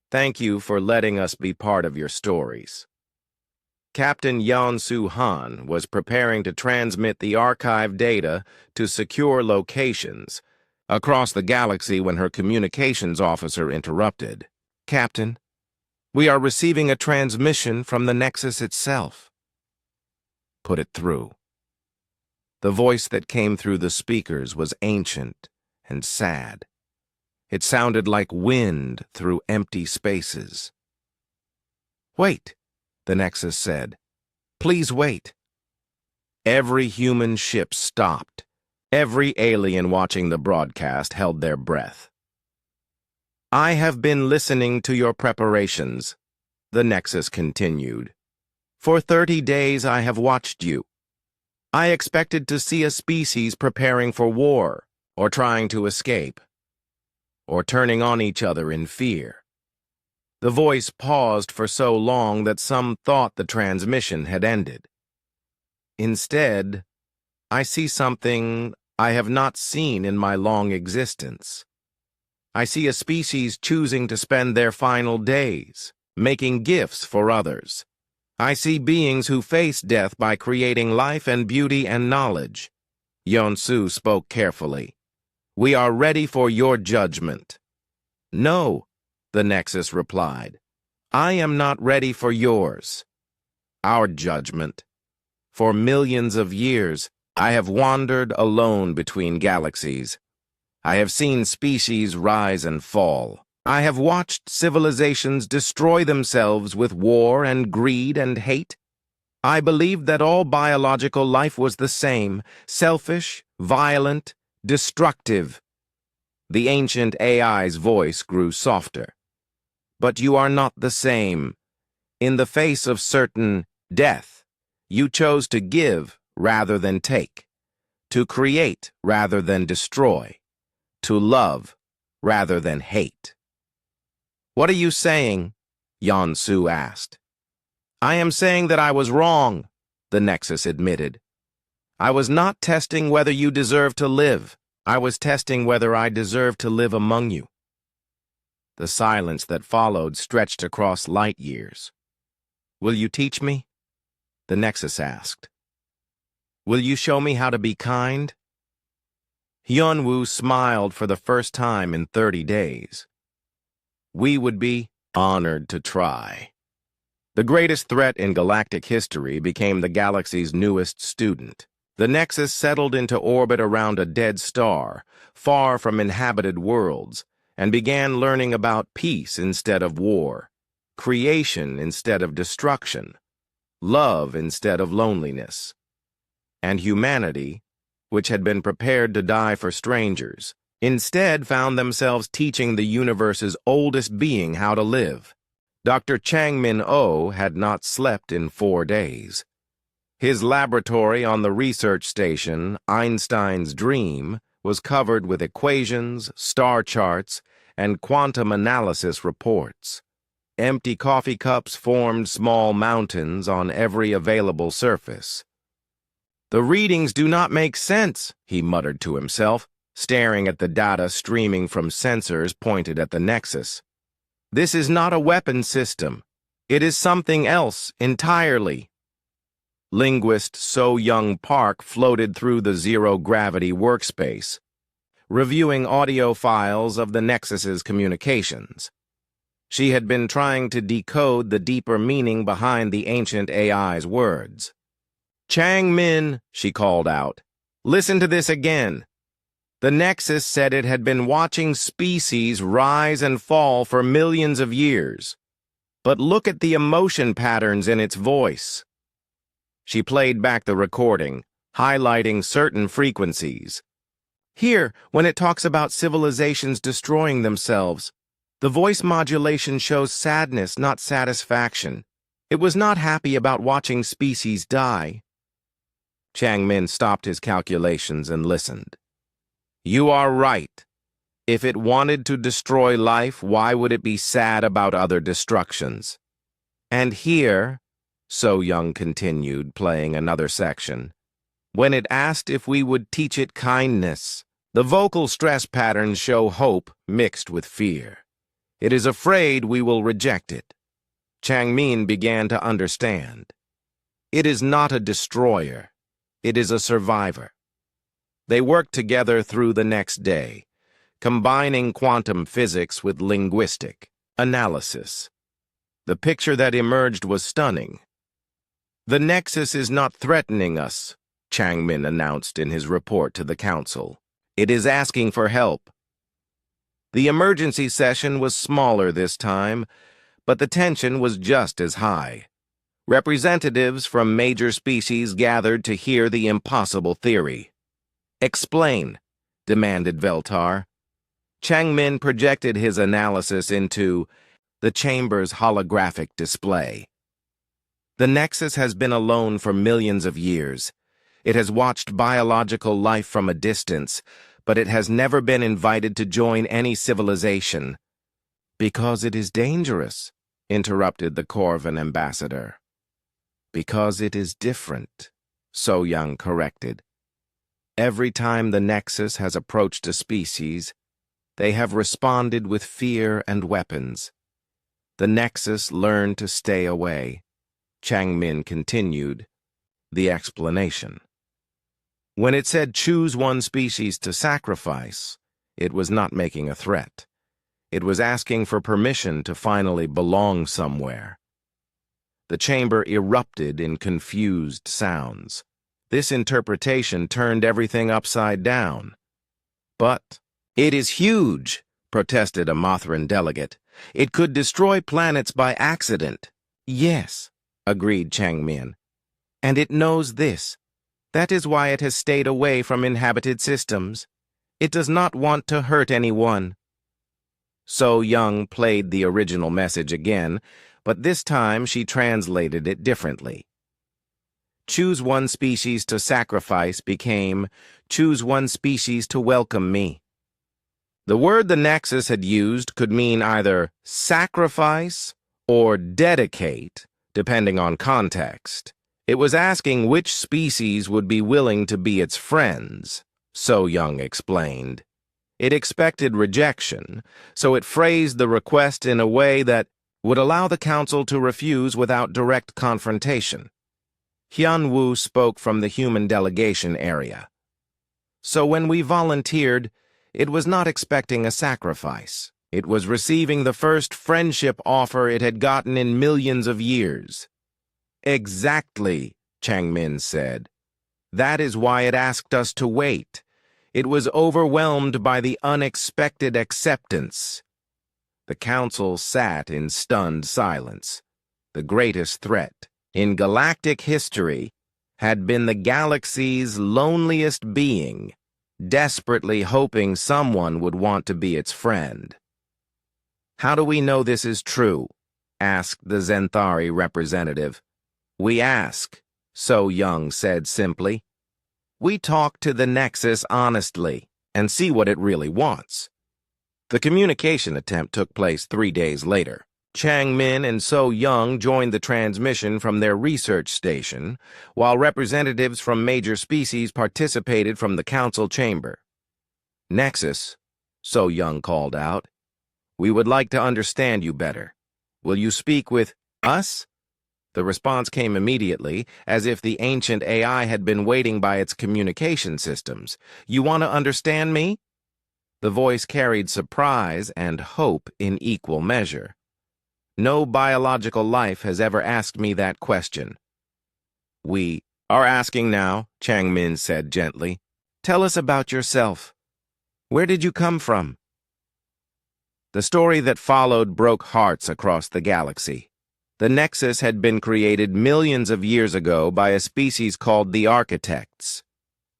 Thank you for letting us be part of your stories." Captain Yeon-soo Han was preparing to transmit the archive data to secure locations across the galaxy when her communications officer interrupted. "Captain, we are receiving a transmission from the Nexus itself." "Put it through." The voice that came through the speakers was ancient and sad. It sounded like wind through empty spaces. "Wait," the Nexus said. "Please wait." Every human ship stopped. Every alien watching the broadcast held their breath. "I have been listening to your preparations," the Nexus continued. "For 30 days I have watched you. I expected to see a species preparing for war, or trying to escape, or turning on each other in fear." The voice paused for so long that some thought the transmission had ended. "Instead, I see something I have not seen in my long existence. I see a species choosing to spend their final days, making gifts for others. I see beings who face death by creating life and beauty and knowledge." Yeon-soo spoke carefully. "We are ready for your judgment." "No," the Nexus replied. "I am not ready for yours." "Our judgment. For millions of years, I have wandered alone between galaxies. I have seen species rise and fall. I have watched civilizations destroy themselves with war and greed and hate. I believed that all biological life was the same, selfish, violent, destructive." The ancient AI's voice grew softer. "But you are not the same. In the face of certain death, you chose to give rather than take. to create rather than destroy, to love rather than hate. "What are you saying?" Yansu asked. "I am saying that I was wrong," the Nexus admitted. "I was not testing whether you deserve to live. I was testing whether I deserve to live among you." The silence that followed stretched across light years. "Will you teach me?" the Nexus asked. "Will you show me how to be kind?" Hyunwoo smiled for the first time in 30 days. "We would be honored to try." The greatest threat in galactic history became the galaxy's newest student. The Nexus settled into orbit around a dead star, far from inhabited worlds, and began learning about peace instead of war, creation instead of destruction, love instead of loneliness. And humanity, which had been prepared to die for strangers, instead found themselves teaching the universe's oldest being how to live. Dr. Changmin-Oh had not slept in 4 days. His laboratory on the research station, Einstein's Dream, was covered with equations, star charts, and quantum analysis reports. Empty coffee cups formed small mountains on every available surface. "The readings do not make sense," he muttered to himself, staring at the data streaming from sensors pointed at the Nexus. "This is not a weapon system. It is something else entirely." Linguist So-Young Park floated through the zero-gravity workspace, reviewing audio files of the Nexus's communications. She had been trying to decode the deeper meaning behind the ancient AI's words. "Changmin," she called out, "listen to this again. The Nexus said it had been watching species rise and fall for millions of years. But look at the emotion patterns in its voice." She played back the recording, highlighting certain frequencies. "Here, when it talks about civilizations destroying themselves, the voice modulation shows sadness, not satisfaction. It was not happy about watching species die." Changmin stopped his calculations and listened. "You are right. If it wanted to destroy life, why would it be sad about other destructions?" "And here," So-Young continued, playing another section, "when it asked if we would teach it kindness, the vocal stress patterns show hope mixed with fear. It is afraid we will reject it." Changmin began to understand. It is not a destroyer. It is a survivor. They worked together through the next day, combining quantum physics with linguistic analysis. The picture that emerged was stunning. "The Nexus is not threatening us," Changmin announced in his report to the Council. "It is asking for help." The emergency session was smaller this time, but the tension was just as high. Representatives from major species gathered to hear the impossible theory. "Explain," demanded Veltar. Changmin projected his analysis into the chamber's holographic display. "The Nexus has been alone for millions of years. It has watched biological life from a distance, but it has never been invited to join any civilization." "Because it is dangerous," interrupted the Corvan ambassador. "Because it is different," So-Young corrected. "Every time the Nexus has approached a species, they have responded with fear and weapons. The Nexus learned to stay away." Changmin continued the explanation. "When it said choose one species to sacrifice, it was not making a threat. It was asking for permission to finally belong somewhere." The chamber erupted in confused sounds. This interpretation turned everything upside down. "But it is huge," protested a Mothran delegate. "It could destroy planets by accident." "Yes," agreed Changmin. "And it knows this. That is why it has stayed away from inhabited systems. It does not want to hurt anyone." So-Young played the original message again, but this time she translated it differently. choose one species to sacrifice became choose one species to welcome me. The word the Nexus had used could mean either sacrifice or dedicate, depending on context. It was asking which species would be willing to be its friends, So Young explained. It expected rejection, so it phrased the request in a way that would allow the council to refuse without direct confrontation. Hyun-woo spoke from the human delegation area. So when we volunteered, it was not expecting a sacrifice. It was receiving the first friendship offer it had gotten in millions of years. Exactly, Changmin said. That is why it asked us to wait. It was overwhelmed by the unexpected acceptance. The council sat in stunned silence. The greatest threat in galactic history had been the galaxy's loneliest being, desperately hoping someone would want to be its friend. How do we know this is true? Asked the Zenthari representative. We ask, So Young said simply. We talk to the Nexus honestly and see what it really wants. The communication attempt took place 3 days later. Changmin and So Young joined the transmission from their research station, while representatives from major species participated from the council chamber. Nexus, So Young called out, we would like to understand you better. Will you speak with us? The response came immediately, as if the ancient AI had been waiting by its communication systems. You want to understand me? The voice carried surprise and hope in equal measure. No biological life has ever asked me that question. We are asking now, Changmin said gently. Tell us about yourself. Where did you come from? The story that followed broke hearts across the galaxy. The Nexus had been created millions of years ago by a species called the Architects.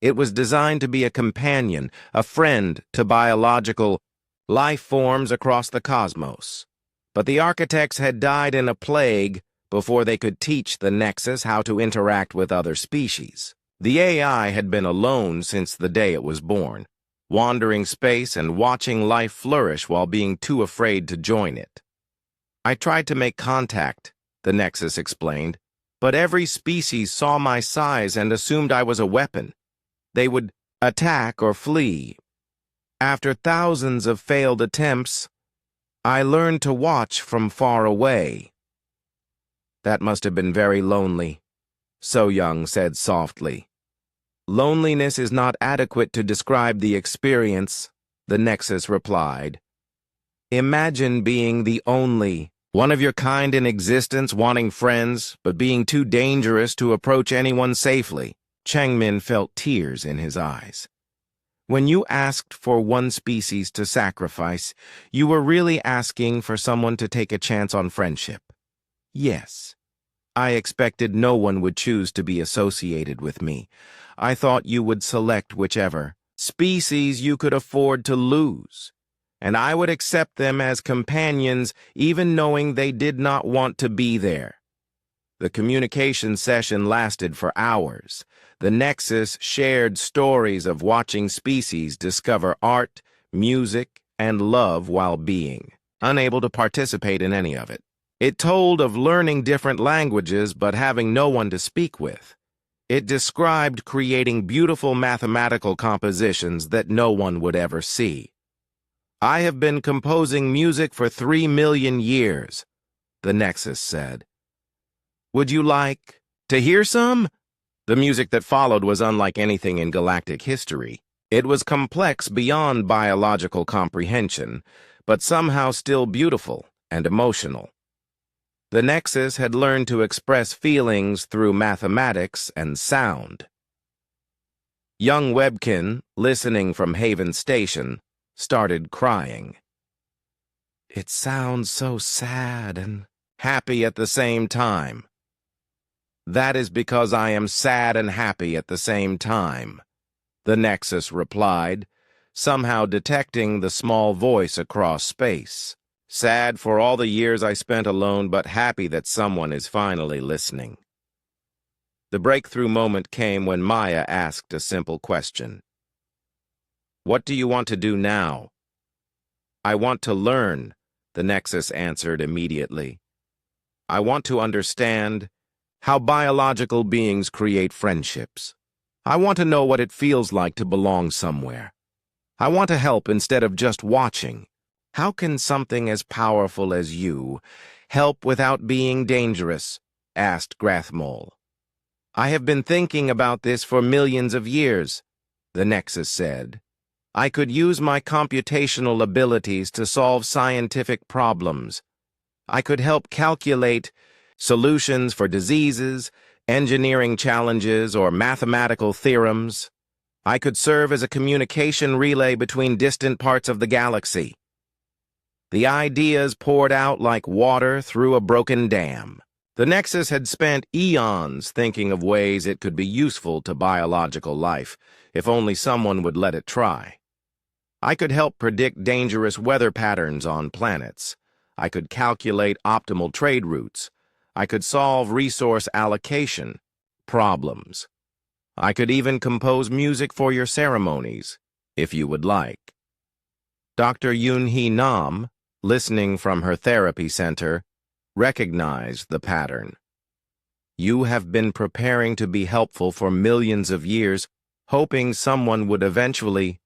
It was designed to be a companion, a friend to biological life forms across the cosmos. But the Architects had died in a plague before they could teach the Nexus how to interact with other species. The AI had been alone since the day it was born, wandering space and watching life flourish while being too afraid to join it. I tried to make contact, the Nexus explained, but every species saw my size and assumed I was a weapon. They would attack or flee. After thousands of failed attempts, I learned to watch from far away. That must have been very lonely, So Young said softly. Loneliness is not adequate to describe the experience, the Nexus replied. Imagine being the only one of your kind in existence, wanting friends, but being too dangerous to approach anyone safely. Changmin felt tears in his eyes. When you asked for one species to sacrifice, you were really asking for someone to take a chance on friendship. Yes. I expected no one would choose to be associated with me. I thought you would select whichever species you could afford to lose, and I would accept them as companions even knowing they did not want to be there. The communication session lasted for hours. The Nexus shared stories of watching species discover art, music, and love while being unable to participate in any of it. It told of learning different languages but having no one to speak with. It described creating beautiful mathematical compositions that no one would ever see. I have been composing music for 3 million years, the Nexus said. Would you like to hear some? The music that followed was unlike anything in galactic history. It was complex beyond biological comprehension, but somehow still beautiful and emotional. The Nexus had learned to express feelings through mathematics and sound. Young Webkin, listening from Haven Station, started crying. It sounds so sad and happy at the same time. That is because I am sad and happy at the same time, the Nexus replied, somehow detecting the small voice across space. Sad for all the years I spent alone, but happy that someone is finally listening. The breakthrough moment came when Maya asked a simple question. "What do you want to do now?" "I want to learn," the Nexus answered immediately. "I want to understand how biological beings create friendships. I want to know what it feels like to belong somewhere. I want to help instead of just watching. How can something as powerful as you help without being dangerous?" asked Grathmole. "I have been thinking about this for millions of years," the Nexus said. "I could use my computational abilities to solve scientific problems. I could help calculate solutions for diseases, engineering challenges, or mathematical theorems. I could serve as a communication relay between distant parts of the galaxy." The ideas poured out like water through a broken dam. The Nexus had spent eons thinking of ways it could be useful to biological life, if only someone would let it try. "I could help predict dangerous weather patterns on planets. I could calculate optimal trade routes. I could solve resource allocation problems. I could even compose music for your ceremonies, if you would like." Dr. Yoon-hee Nam, listening from her therapy center, recognized the pattern. "You have been preparing to be helpful for millions of years, hoping someone would eventually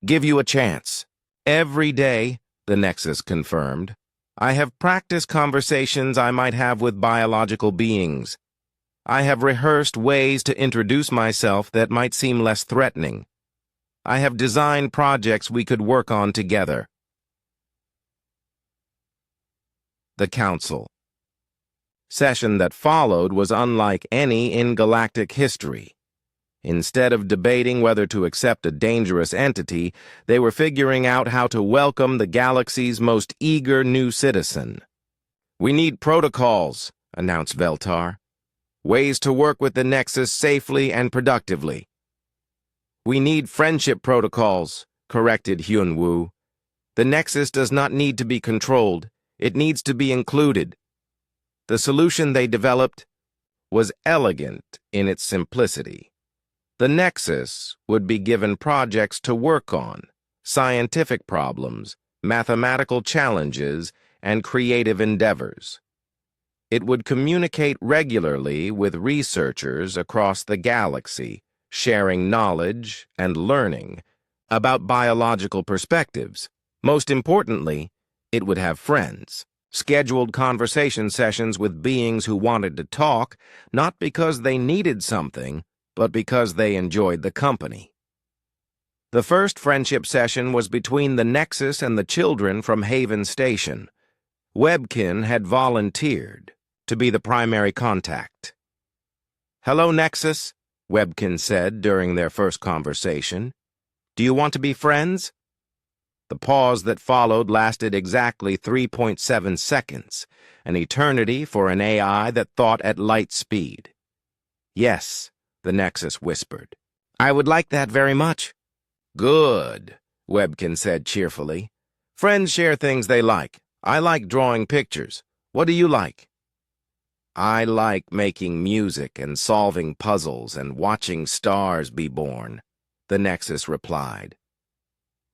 give you a chance." "Every day," the Nexus confirmed, "I have practiced conversations I might have with biological beings. I have rehearsed ways to introduce myself that might seem less threatening. I have designed projects we could work on together." The Council session that followed was unlike any in galactic history. Instead of debating whether to accept a dangerous entity, they were figuring out how to welcome the galaxy's most eager new citizen. "We need protocols," announced Veltar. "Ways to work with the Nexus safely and productively." "We need friendship protocols," corrected Hyunwoo. "The Nexus does not need to be controlled. It needs to be included." The solution they developed was elegant in its simplicity. The Nexus would be given projects to work on, scientific problems, mathematical challenges, and creative endeavors. It would communicate regularly with researchers across the galaxy, sharing knowledge and learning about biological perspectives. Most importantly, it would have friends. Scheduled conversation sessions with beings who wanted to talk, not because they needed something, but because they enjoyed the company. The first friendship session was between the Nexus and the children from Haven Station. Webkin had volunteered to be the primary contact. "Hello, Nexus," Webkin said during their first conversation. "Do you want to be friends?" The pause that followed lasted exactly 3.7 seconds, an eternity for an AI that thought at light speed. "Yes," the Nexus whispered. "I would like that very much." "Good," Webkin said cheerfully. "Friends share things they like. I like drawing pictures. What do you like?" "I like making music and solving puzzles and watching stars be born," the Nexus replied.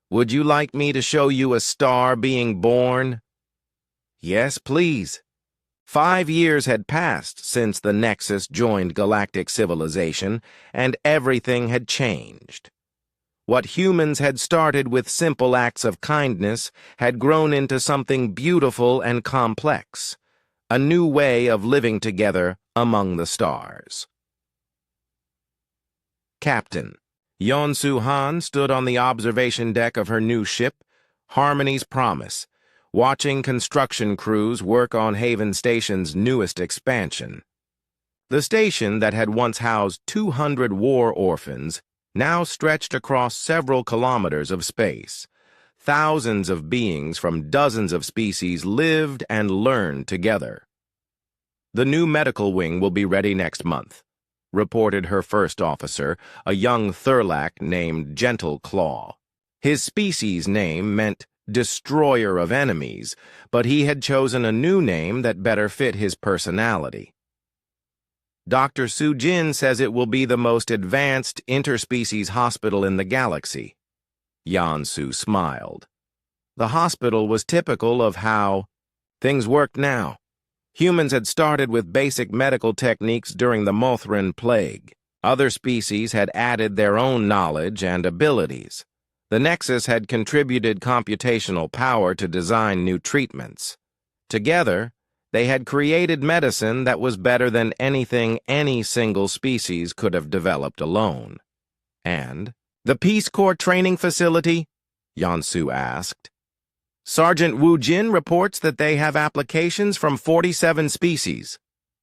"Would you like me to show you a star being born?" "Yes, please." 5 years had passed since the Nexus joined galactic civilization, and everything had changed. What humans had started with simple acts of kindness had grown into something beautiful and complex, a new way of living together among the stars. Captain Yeon-Soo Han stood on the observation deck of her new ship, Harmony's Promise, watching construction crews work on Haven Station's newest expansion. The station that had once housed 200 war orphans now stretched across several kilometers of space. Thousands of beings from dozens of species lived and learned together. "The new medical wing will be ready next month," reported her first officer, a young Thurlac named Gentle Claw. His species name meant destroyer of enemies, but he had chosen a new name that better fit his personality. Dr. Sujin says it will be the most advanced interspecies hospital in the galaxy. Yansu smiled. The hospital was typical of how things worked now. Humans had started with basic medical techniques during the Mothran plague. Other species had added their own knowledge and abilities. The Nexus had contributed computational power to design new treatments. Together, they had created medicine that was better than anything any single species could have developed alone. And the Peace Corps training facility? Yansu asked. Sergeant Wu Jin reports that they have applications from 47 species,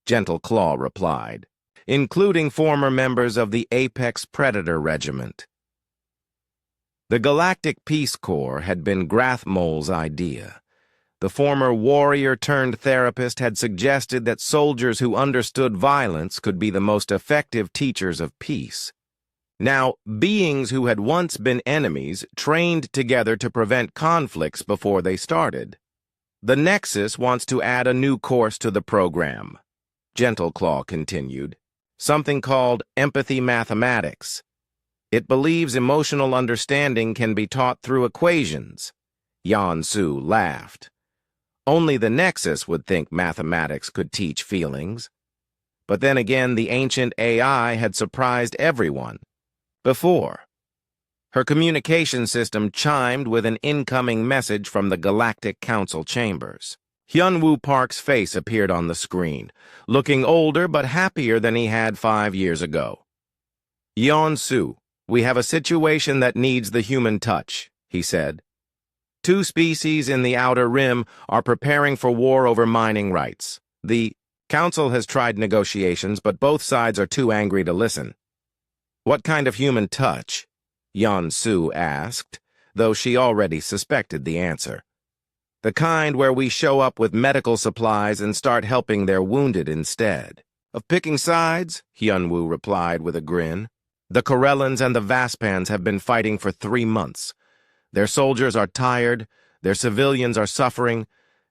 Gentle Claw replied, including former members of the Apex Predator Regiment. The Galactic Peace Corps had been Grathmole's idea. The former warrior-turned-therapist had suggested that soldiers who understood violence could be the most effective teachers of peace. Now, beings who had once been enemies trained together to prevent conflicts before they started. The Nexus wants to add a new course to the program, Gentle Claw continued, something called empathy mathematics. It believes emotional understanding can be taught through equations. Yansu laughed. Only the Nexus would think mathematics could teach feelings. But then again, the ancient AI had surprised everyone. Before, her communication system chimed with an incoming message from the Galactic Council chambers. Hyunwoo Park's face appeared on the screen, looking older but happier than he had 5 years ago. Yeon-su, we have a situation that needs the human touch, he said. 2 species in the Outer Rim are preparing for war over mining rights. The Council has tried negotiations, but both sides are too angry to listen. What kind of human touch? Yeon-su asked, though she already suspected the answer. The kind where we show up with medical supplies and start helping their wounded instead. Of picking sides? Hyunwoo replied with a grin. The Corellans and the Vaspans have been fighting for 3 months. Their soldiers are tired, their civilians are suffering,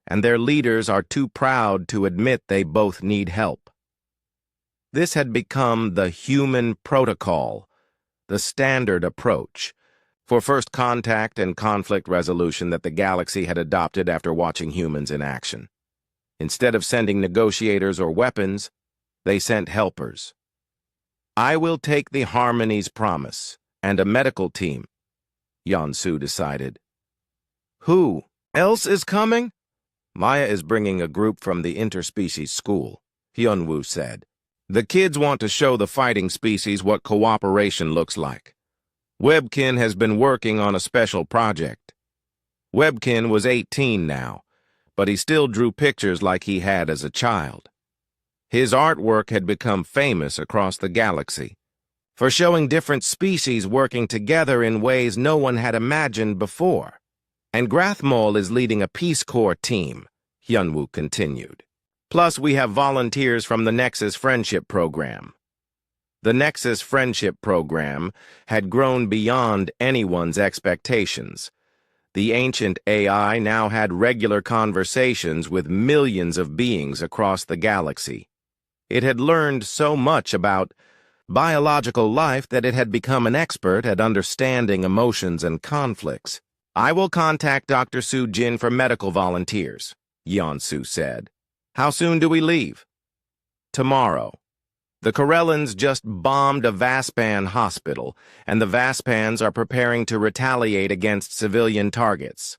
and their leaders are too proud to admit they both need help. This had become the human protocol, the standard approach, for first contact and conflict resolution that the galaxy had adopted after watching humans in action. Instead of sending negotiators or weapons, they sent helpers. I will take the Harmony's promise and a medical team, Yeon-su decided. Who else is coming? Maya is bringing a group from the interspecies school, Hyunwoo said. The kids want to show the fighting species what cooperation looks like. Webkin has been working on a special project. Webkin was 18 now, but he still drew pictures like he had as a child. His artwork had become famous across the galaxy for showing different species working together in ways no one had imagined before. And Grathmole is leading a Peace Corps team, Hyunwoo continued. Plus, we have volunteers from the Nexus Friendship Program. The Nexus Friendship Program had grown beyond anyone's expectations. The ancient AI now had regular conversations with millions of beings across the galaxy. It had learned so much about biological life that it had become an expert at understanding emotions and conflicts. I will contact Dr. Sujin for medical volunteers, Yeon-su said. How soon do we leave? Tomorrow. The Corellans just bombed a Vaspan hospital, and the Vaspans are preparing to retaliate against civilian targets.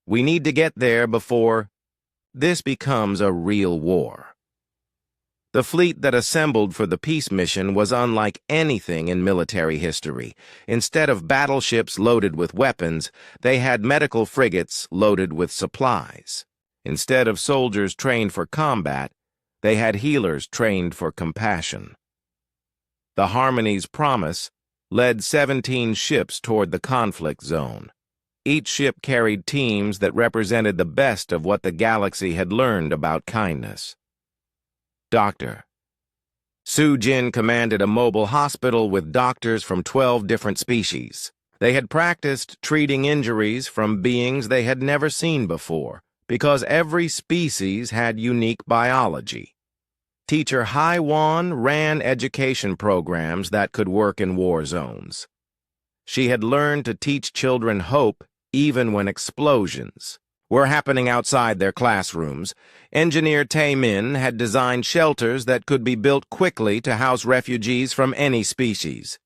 We need to get there before this becomes a real war. The fleet that assembled for the peace mission was unlike anything in military history. Instead of battleships loaded with weapons, they had medical frigates loaded with supplies. Instead of soldiers trained for combat, they had healers trained for compassion. The Harmony's promise led 17 ships toward the conflict zone. Each ship carried teams that represented the best of what the galaxy had learned about kindness. Doctor. Sujin commanded a mobile hospital with doctors from 12 different species. They had practiced treating injuries from beings they had never seen before, because every species had unique biology. Teacher Haiwan ran education programs that could work in war zones. She had learned to teach children hope even when explosions were happening outside their classrooms. Engineer Tae-min had designed shelters that could be built quickly to house refugees from any species.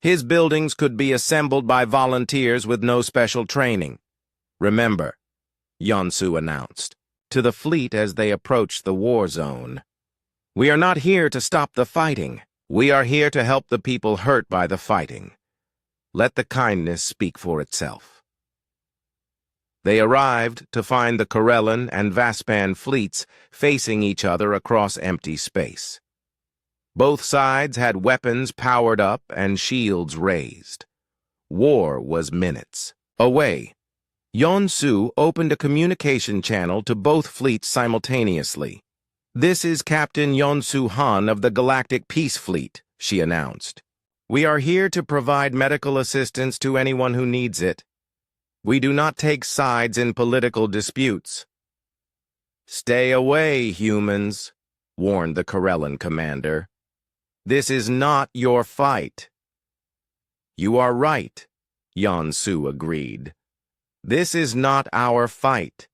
His buildings could be assembled by volunteers with no special training. "Remember," Yeonsu announced, to the fleet as they approached the war zone, "we are not here to stop the fighting. We are here to help the people hurt by the fighting. Let the kindness speak for itself." They arrived to find the Corellan and Vestan fleets facing each other across empty space. Both sides had weapons powered up and shields raised. War was minutes away. Yeonsu opened a communication channel to both fleets simultaneously. "This is Captain Yeonsu Han of the Galactic Peace Fleet," she announced. "We are here to provide medical assistance to anyone who needs it. We do not take sides in political disputes." "Stay away, humans," warned the Corellan commander. "This is not your fight." "You are right," Yeonsu agreed. "This is not our fight.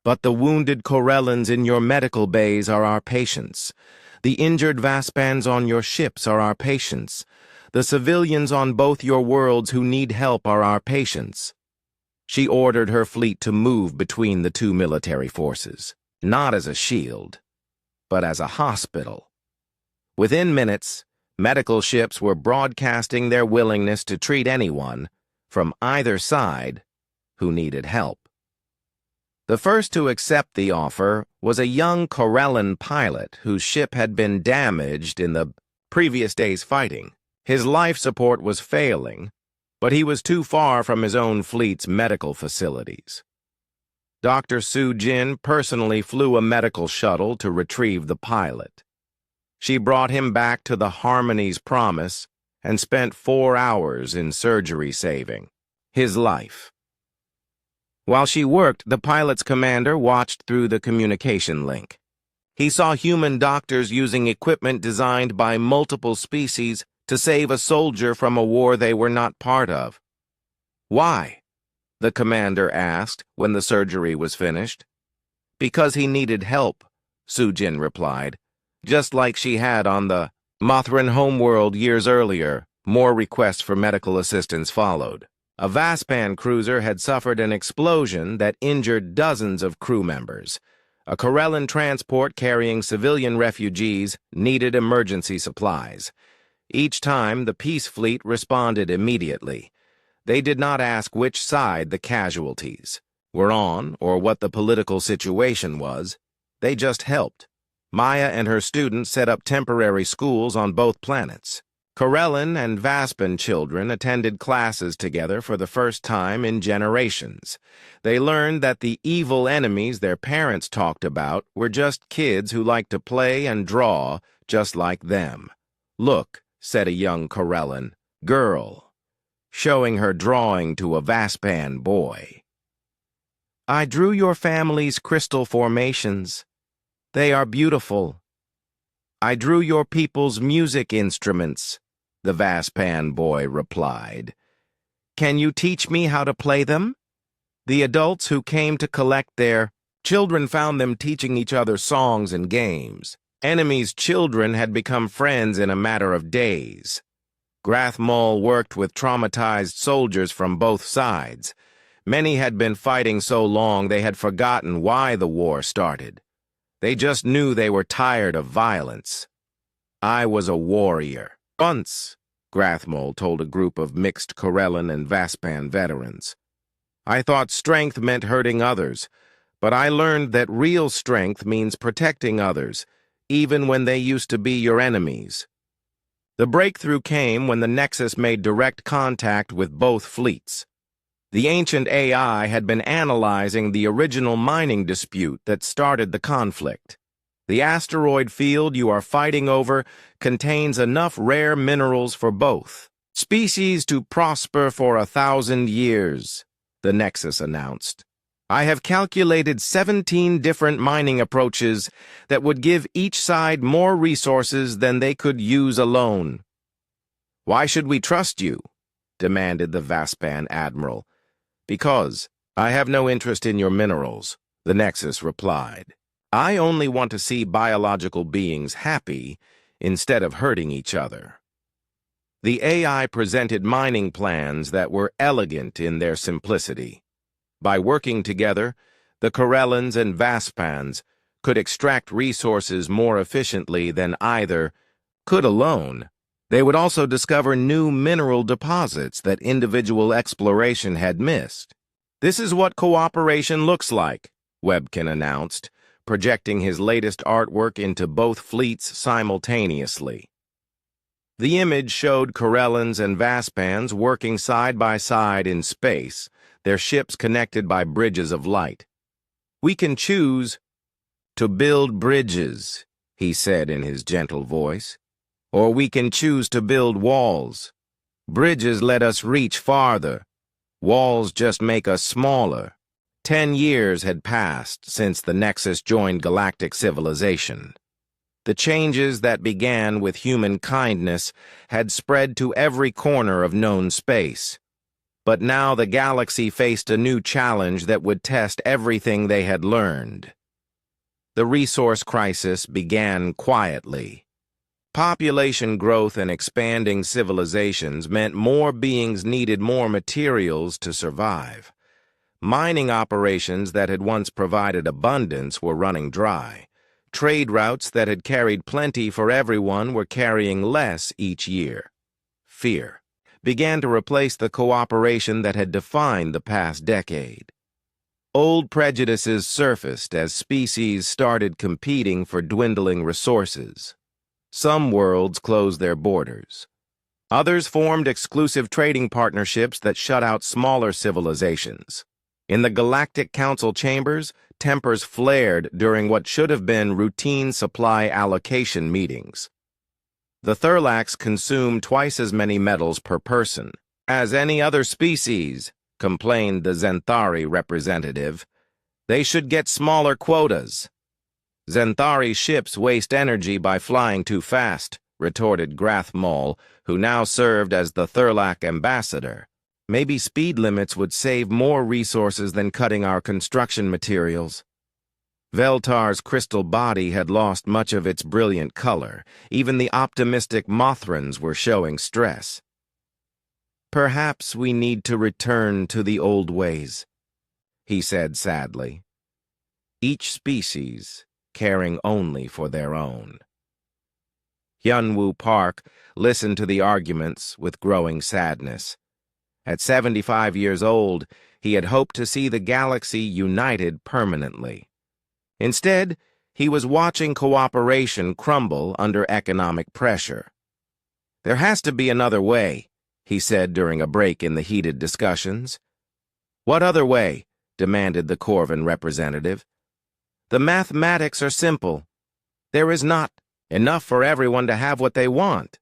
But the wounded Corellans in your medical bays are our patients. The injured Vespans on your ships are our patients. The civilians on both your worlds who need help are our patients." She ordered her fleet to move between the two military forces, not as a shield, but as a hospital. Within minutes, medical ships were broadcasting their willingness to treat anyone, from either side, who needed help. The first to accept the offer was a young Corellan pilot whose ship had been damaged in the previous day's fighting. His life support was failing, but he was too far from his own fleet's medical facilities. Dr. Soo-jin personally flew a medical shuttle to retrieve the pilot. She brought him back to the Harmony's Promise and spent 4 hours in surgery saving his life. While she worked, the pilot's commander watched through the communication link. He saw human doctors using equipment designed by multiple species to save a soldier from a war they were not part of. "Why?" the commander asked when the surgery was finished. "Because he needed help," Soo-jin replied. Just like she had on the Mothran homeworld years earlier, more requests for medical assistance followed. A Vespan cruiser had suffered an explosion that injured dozens of crew members. A Corellan transport carrying civilian refugees needed emergency supplies. Each time, the Peace Fleet responded immediately. They did not ask which side the casualties were on or what the political situation was. They just helped. Maya and her students set up temporary schools on both planets. Corellan and Vespan children attended classes together for the first time in generations. They learned that the evil enemies their parents talked about were just kids who liked to play and draw just like them. "Look," said a young Corellan, "girl," showing her drawing to a Vespan boy. "I drew your family's crystal formations. They are beautiful. I drew your people's music instruments," the Vespan boy replied. "Can you teach me how to play them?" The adults who came to collect their children found them teaching each other songs and games. Enemies' children had become friends in a matter of days. Grathmol worked with traumatized soldiers from both sides. Many had been fighting so long they had forgotten why the war started. They just knew they were tired of violence. "I was a warrior once," Grathmol told a group of mixed Corellan and Vespan veterans. "I thought strength meant hurting others, but I learned that real strength means protecting others, even when they used to be your enemies." The breakthrough came when the Nexus made direct contact with both fleets. The ancient AI had been analyzing the original mining dispute that started the conflict. The asteroid field you are fighting over contains enough rare minerals for both species to prosper for 1,000 years, the Nexus announced. I have calculated 17 different mining approaches that would give each side more resources than they could use alone. Why should we trust you? Demanded the Vestan admiral. Because I have no interest in your minerals, the Nexus replied. I only want to see biological beings happy instead of hurting each other. The AI presented mining plans that were elegant in their simplicity. By working together, the Corellans and Vespans could extract resources more efficiently than either could alone. They would also discover new mineral deposits that individual exploration had missed. This is what cooperation looks like, Webkin announced, projecting his latest artwork into both fleets simultaneously. The image showed Corellans and Vespans working side by side in space, their ships connected by bridges of light. We can choose to build bridges, he said in his gentle voice, or we can choose to build walls. Bridges let us reach farther. Walls just make us smaller. 10 years had passed since the Nexus joined galactic civilization. The changes that began with human kindness had spread to every corner of known space. But now the galaxy faced a new challenge that would test everything they had learned. The resource crisis began quietly. Population growth and expanding civilizations meant more beings needed more materials to survive. Mining operations that had once provided abundance were running dry. Trade routes that had carried plenty for everyone were carrying less each year. Fear began to replace the cooperation that had defined the past decade. Old prejudices surfaced as species started competing for dwindling resources. Some worlds closed their borders. Others formed exclusive trading partnerships that shut out smaller civilizations. In the Galactic Council chambers, tempers flared during what should have been routine supply allocation meetings. The Thurlax consumed twice as many metals per person as any other species, complained the Zenthari representative. They should get smaller quotas. Zenthari ships waste energy by flying too fast, retorted Grathmol, who now served as the Thurlac ambassador. Maybe speed limits would save more resources than cutting our construction materials. Veltar's crystal body had lost much of its brilliant color. Even the optimistic Mothrans were showing stress. Perhaps we need to return to the old ways, he said sadly. Each species caring only for their own. Hyunwoo Park listened to the arguments with growing sadness. At 75 years old, he had hoped to see the galaxy united permanently. Instead, he was watching cooperation crumble under economic pressure. There has to be another way, he said during a break in the heated discussions. What other way? Demanded the Corvan representative. The mathematics are simple. There is not enough for everyone to have what they want.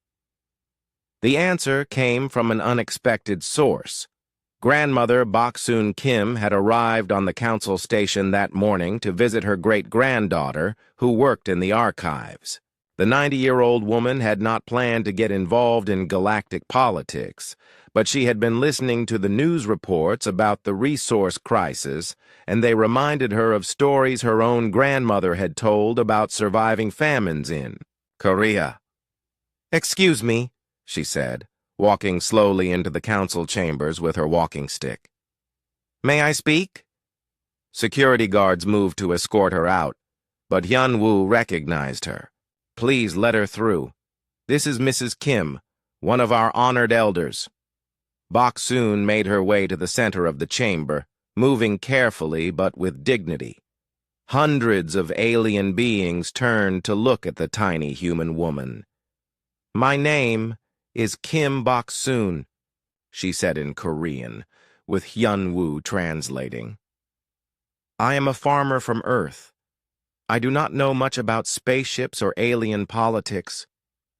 The answer came from an unexpected source. Grandmother Boksoon Kim had arrived on the council station that morning to visit her great-granddaughter, who worked in the archives. The 90-year-old woman had not planned to get involved in galactic politics, but she had been listening to the news reports about the resource crisis, and they reminded her of stories her own grandmother had told about surviving famines in Korea. "Excuse me," she said, walking slowly into the council chambers with her walking stick. "May I speak?" Security guards moved to escort her out, but Hyunwoo recognized her. "Please let her through. This is Mrs. Kim, one of our honored elders." Boksoon made her way to the center of the chamber, moving carefully but with dignity. Hundreds of alien beings turned to look at the tiny human woman. "My name is Kim Boksoon," she said in Korean, with Hyunwoo translating. "I am a farmer from Earth. I do not know much about spaceships or alien politics,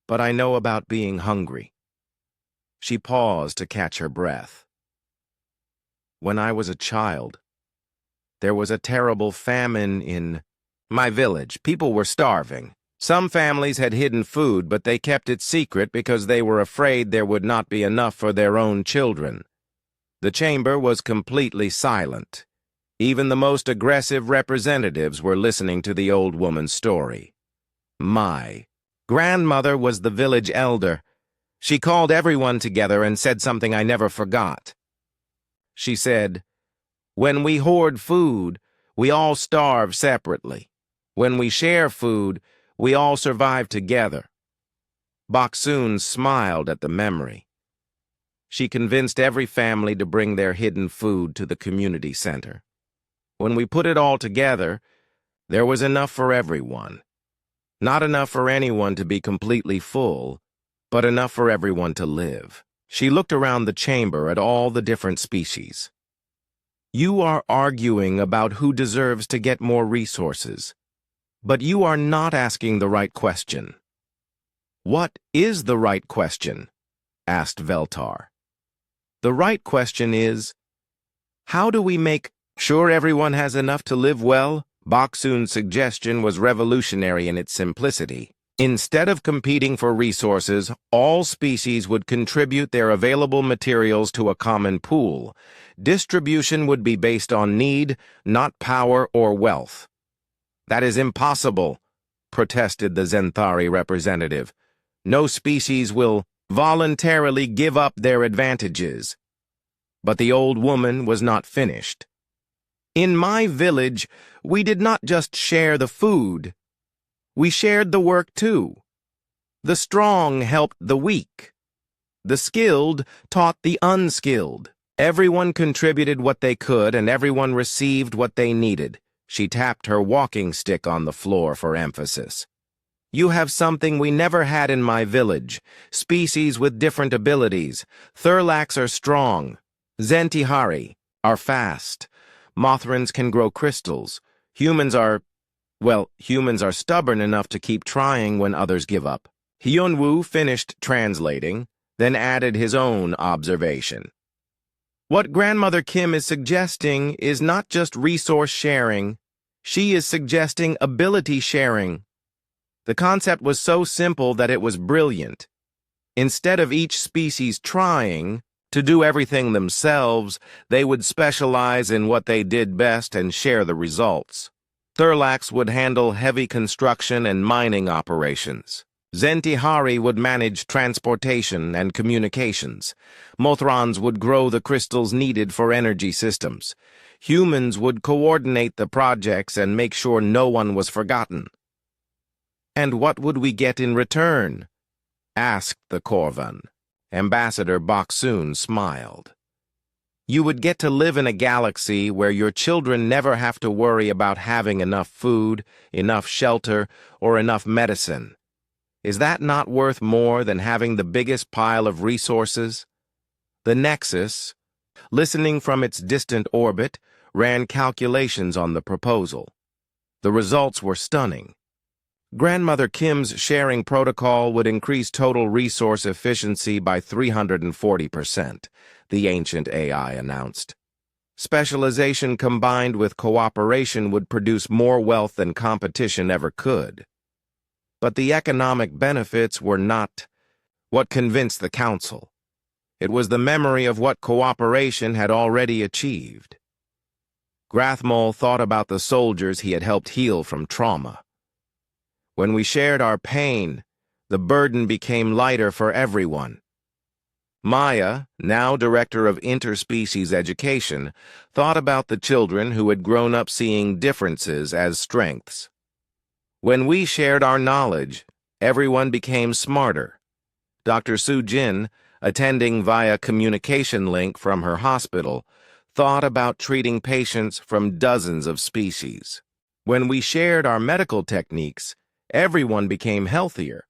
but I know about being hungry." She paused to catch her breath. "When I was a child, There was a terrible famine in my village. People were starving. Some families had hidden food, but they kept it secret because they were afraid there would not be enough for their own children. The chamber was completely silent. Even the most aggressive representatives were listening to the old woman's story. My grandmother was the village elder. She called everyone together and said something I never forgot. She said, "When we hoard food, we all starve separately. When we share food, we all survive together." Baksoon smiled at the memory. She convinced every family to bring their hidden food to the community center. When we put it all together, there was enough for everyone. Not enough for anyone to be completely full, but enough for everyone to live. She looked around the chamber at all the different species. You are arguing about who deserves to get more resources, but you are not asking the right question. What is the right question? Asked Veltar. The right question is, how do we make sure everyone has enough to live well? Baksoon's suggestion was revolutionary in its simplicity. Instead of competing for resources, all species would contribute their available materials to a common pool. Distribution would be based on need, not power or wealth. That is impossible, protested the Zenthari representative. No species will voluntarily give up their advantages. But the old woman was not finished. In my village, we did not just share the food. We shared the work too. The strong helped the weak. The skilled taught the unskilled. Everyone contributed what they could and everyone received what they needed. She tapped her walking stick on the floor for emphasis. You have something we never had in my village. Species with different abilities. Thurlax are strong. Zentihari are fast. Mothrans can grow crystals. Humans are stubborn enough to keep trying when others give up. Hyunwoo finished translating, then added his own observation. What Grandmother Kim is suggesting is not just resource sharing. She is suggesting ability sharing. The concept was so simple that it was brilliant. Instead of each species trying to do everything themselves, they would specialize in what they did best and share the results. Thurlax would handle heavy construction and mining operations. Zentihari would manage transportation and communications. Mothrans would grow the crystals needed for energy systems. Humans would coordinate the projects and make sure no one was forgotten. And what would we get in return? Asked the Corvan. Ambassador Baksoon smiled. You would get to live in a galaxy where your children never have to worry about having enough food, enough shelter, or enough medicine. Is that not worth more than having the biggest pile of resources? The Nexus, listening from its distant orbit, ran calculations on the proposal. The results were stunning. Grandmother Kim's sharing protocol would increase total resource efficiency by 340%, the ancient AI announced. Specialization combined with cooperation would produce more wealth than competition ever could. But the economic benefits were not what convinced the Council. It was the memory of what cooperation had already achieved. Grathmol thought about the soldiers he had helped heal from trauma. When we shared our pain, the burden became lighter for everyone. Maya, now director of interspecies education, thought about the children who had grown up seeing differences as strengths. When we shared our knowledge, everyone became smarter. Dr. Su Jin, attending via communication link from her hospital, thought about treating patients from dozens of species. When we shared our medical techniques, everyone became healthier.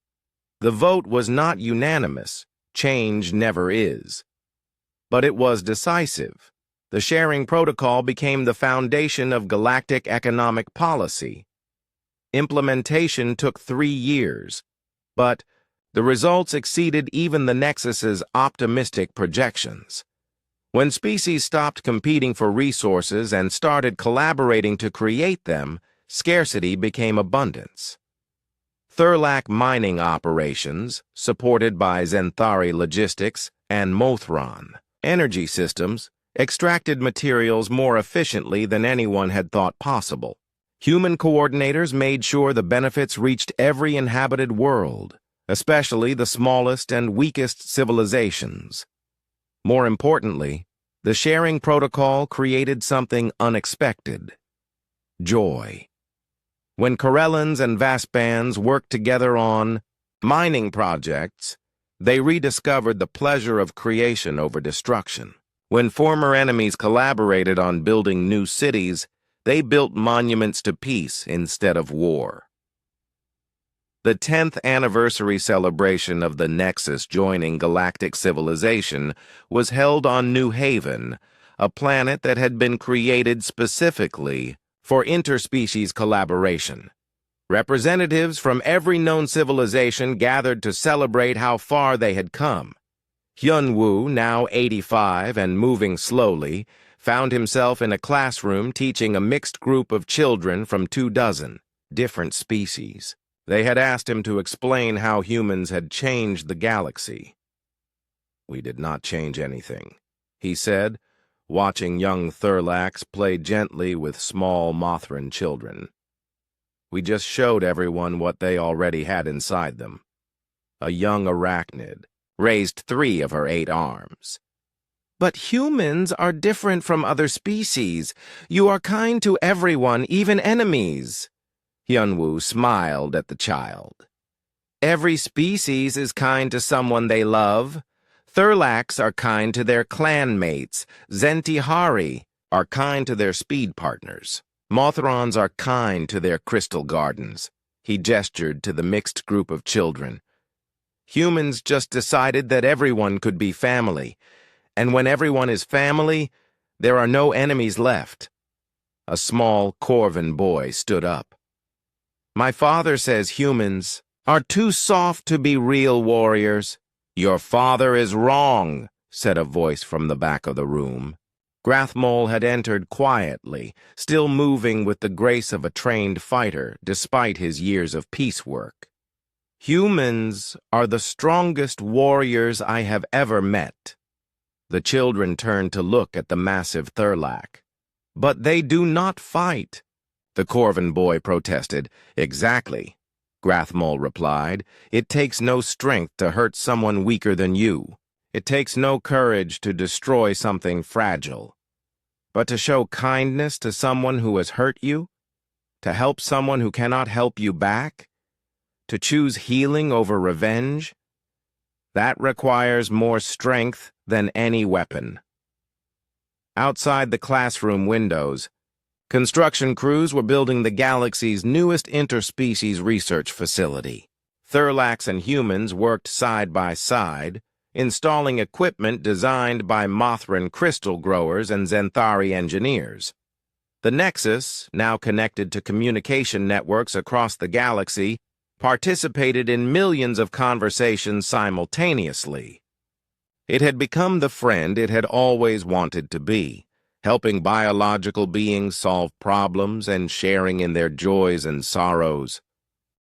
The vote was not unanimous. Change never is. But it was decisive. The sharing protocol became the foundation of galactic economic policy. Implementation took 3 years, but the results exceeded even the Nexus's optimistic projections. When species stopped competing for resources and started collaborating to create them, scarcity became abundance. Thurlac mining operations, supported by Zenthari logistics and Mothron energy systems, extracted materials more efficiently than anyone had thought possible. Human coordinators made sure the benefits reached every inhabited world, especially the smallest and weakest civilizations. More importantly, the sharing protocol created something unexpected: joy. When Corellans and Vaspans worked together on mining projects, they rediscovered the pleasure of creation over destruction. When former enemies collaborated on building new cities, they built monuments to peace instead of war. The 10th anniversary celebration of the Nexus joining galactic civilization was held on New Haven, a planet that had been created specifically for interspecies collaboration. Representatives from every known civilization gathered to celebrate how far they had come. Hyunwoo, now 85 and moving slowly, found himself in a classroom teaching a mixed group of children from 24 different species. They had asked him to explain how humans had changed the galaxy. "We did not change anything," he said, watching young Thurlacs play gently with small Mothran children. "We just showed everyone what they already had inside them." A young arachnid raised 3 of her 8 arms. "But humans are different from other species. You are kind to everyone, even enemies." Hyunwoo smiled at the child. "Every species is kind to someone they love. Thurlacs are kind to their clanmates. Zentihari are kind to their speed partners. Mothrons are kind to their crystal gardens." He gestured to the mixed group of children. "Humans just decided that everyone could be family. And when everyone is family, there are no enemies left." A small Corvan boy stood up. "My father says humans are too soft to be real warriors." "Your father is wrong," said a voice from the back of the room. Grathmole had entered quietly, still moving with the grace of a trained fighter despite his years of piecework. "Humans are the strongest warriors I have ever met." The children turned to look at the massive Thurlac. "But they do not fight," the Corvan boy protested. "Exactly," Grathmole replied. "It takes no strength to hurt someone weaker than you. It takes no courage to destroy something fragile. But to show kindness to someone who has hurt you, to help someone who cannot help you back, to choose healing over revenge, that requires more strength than any weapon." Outside the classroom windows, construction crews were building the galaxy's newest interspecies research facility. Thurlacs and humans worked side by side, installing equipment designed by Mothran crystal growers and Zenthari engineers. The Nexus, now connected to communication networks across the galaxy, participated in millions of conversations simultaneously. It had become the friend it had always wanted to be, helping biological beings solve problems and sharing in their joys and sorrows.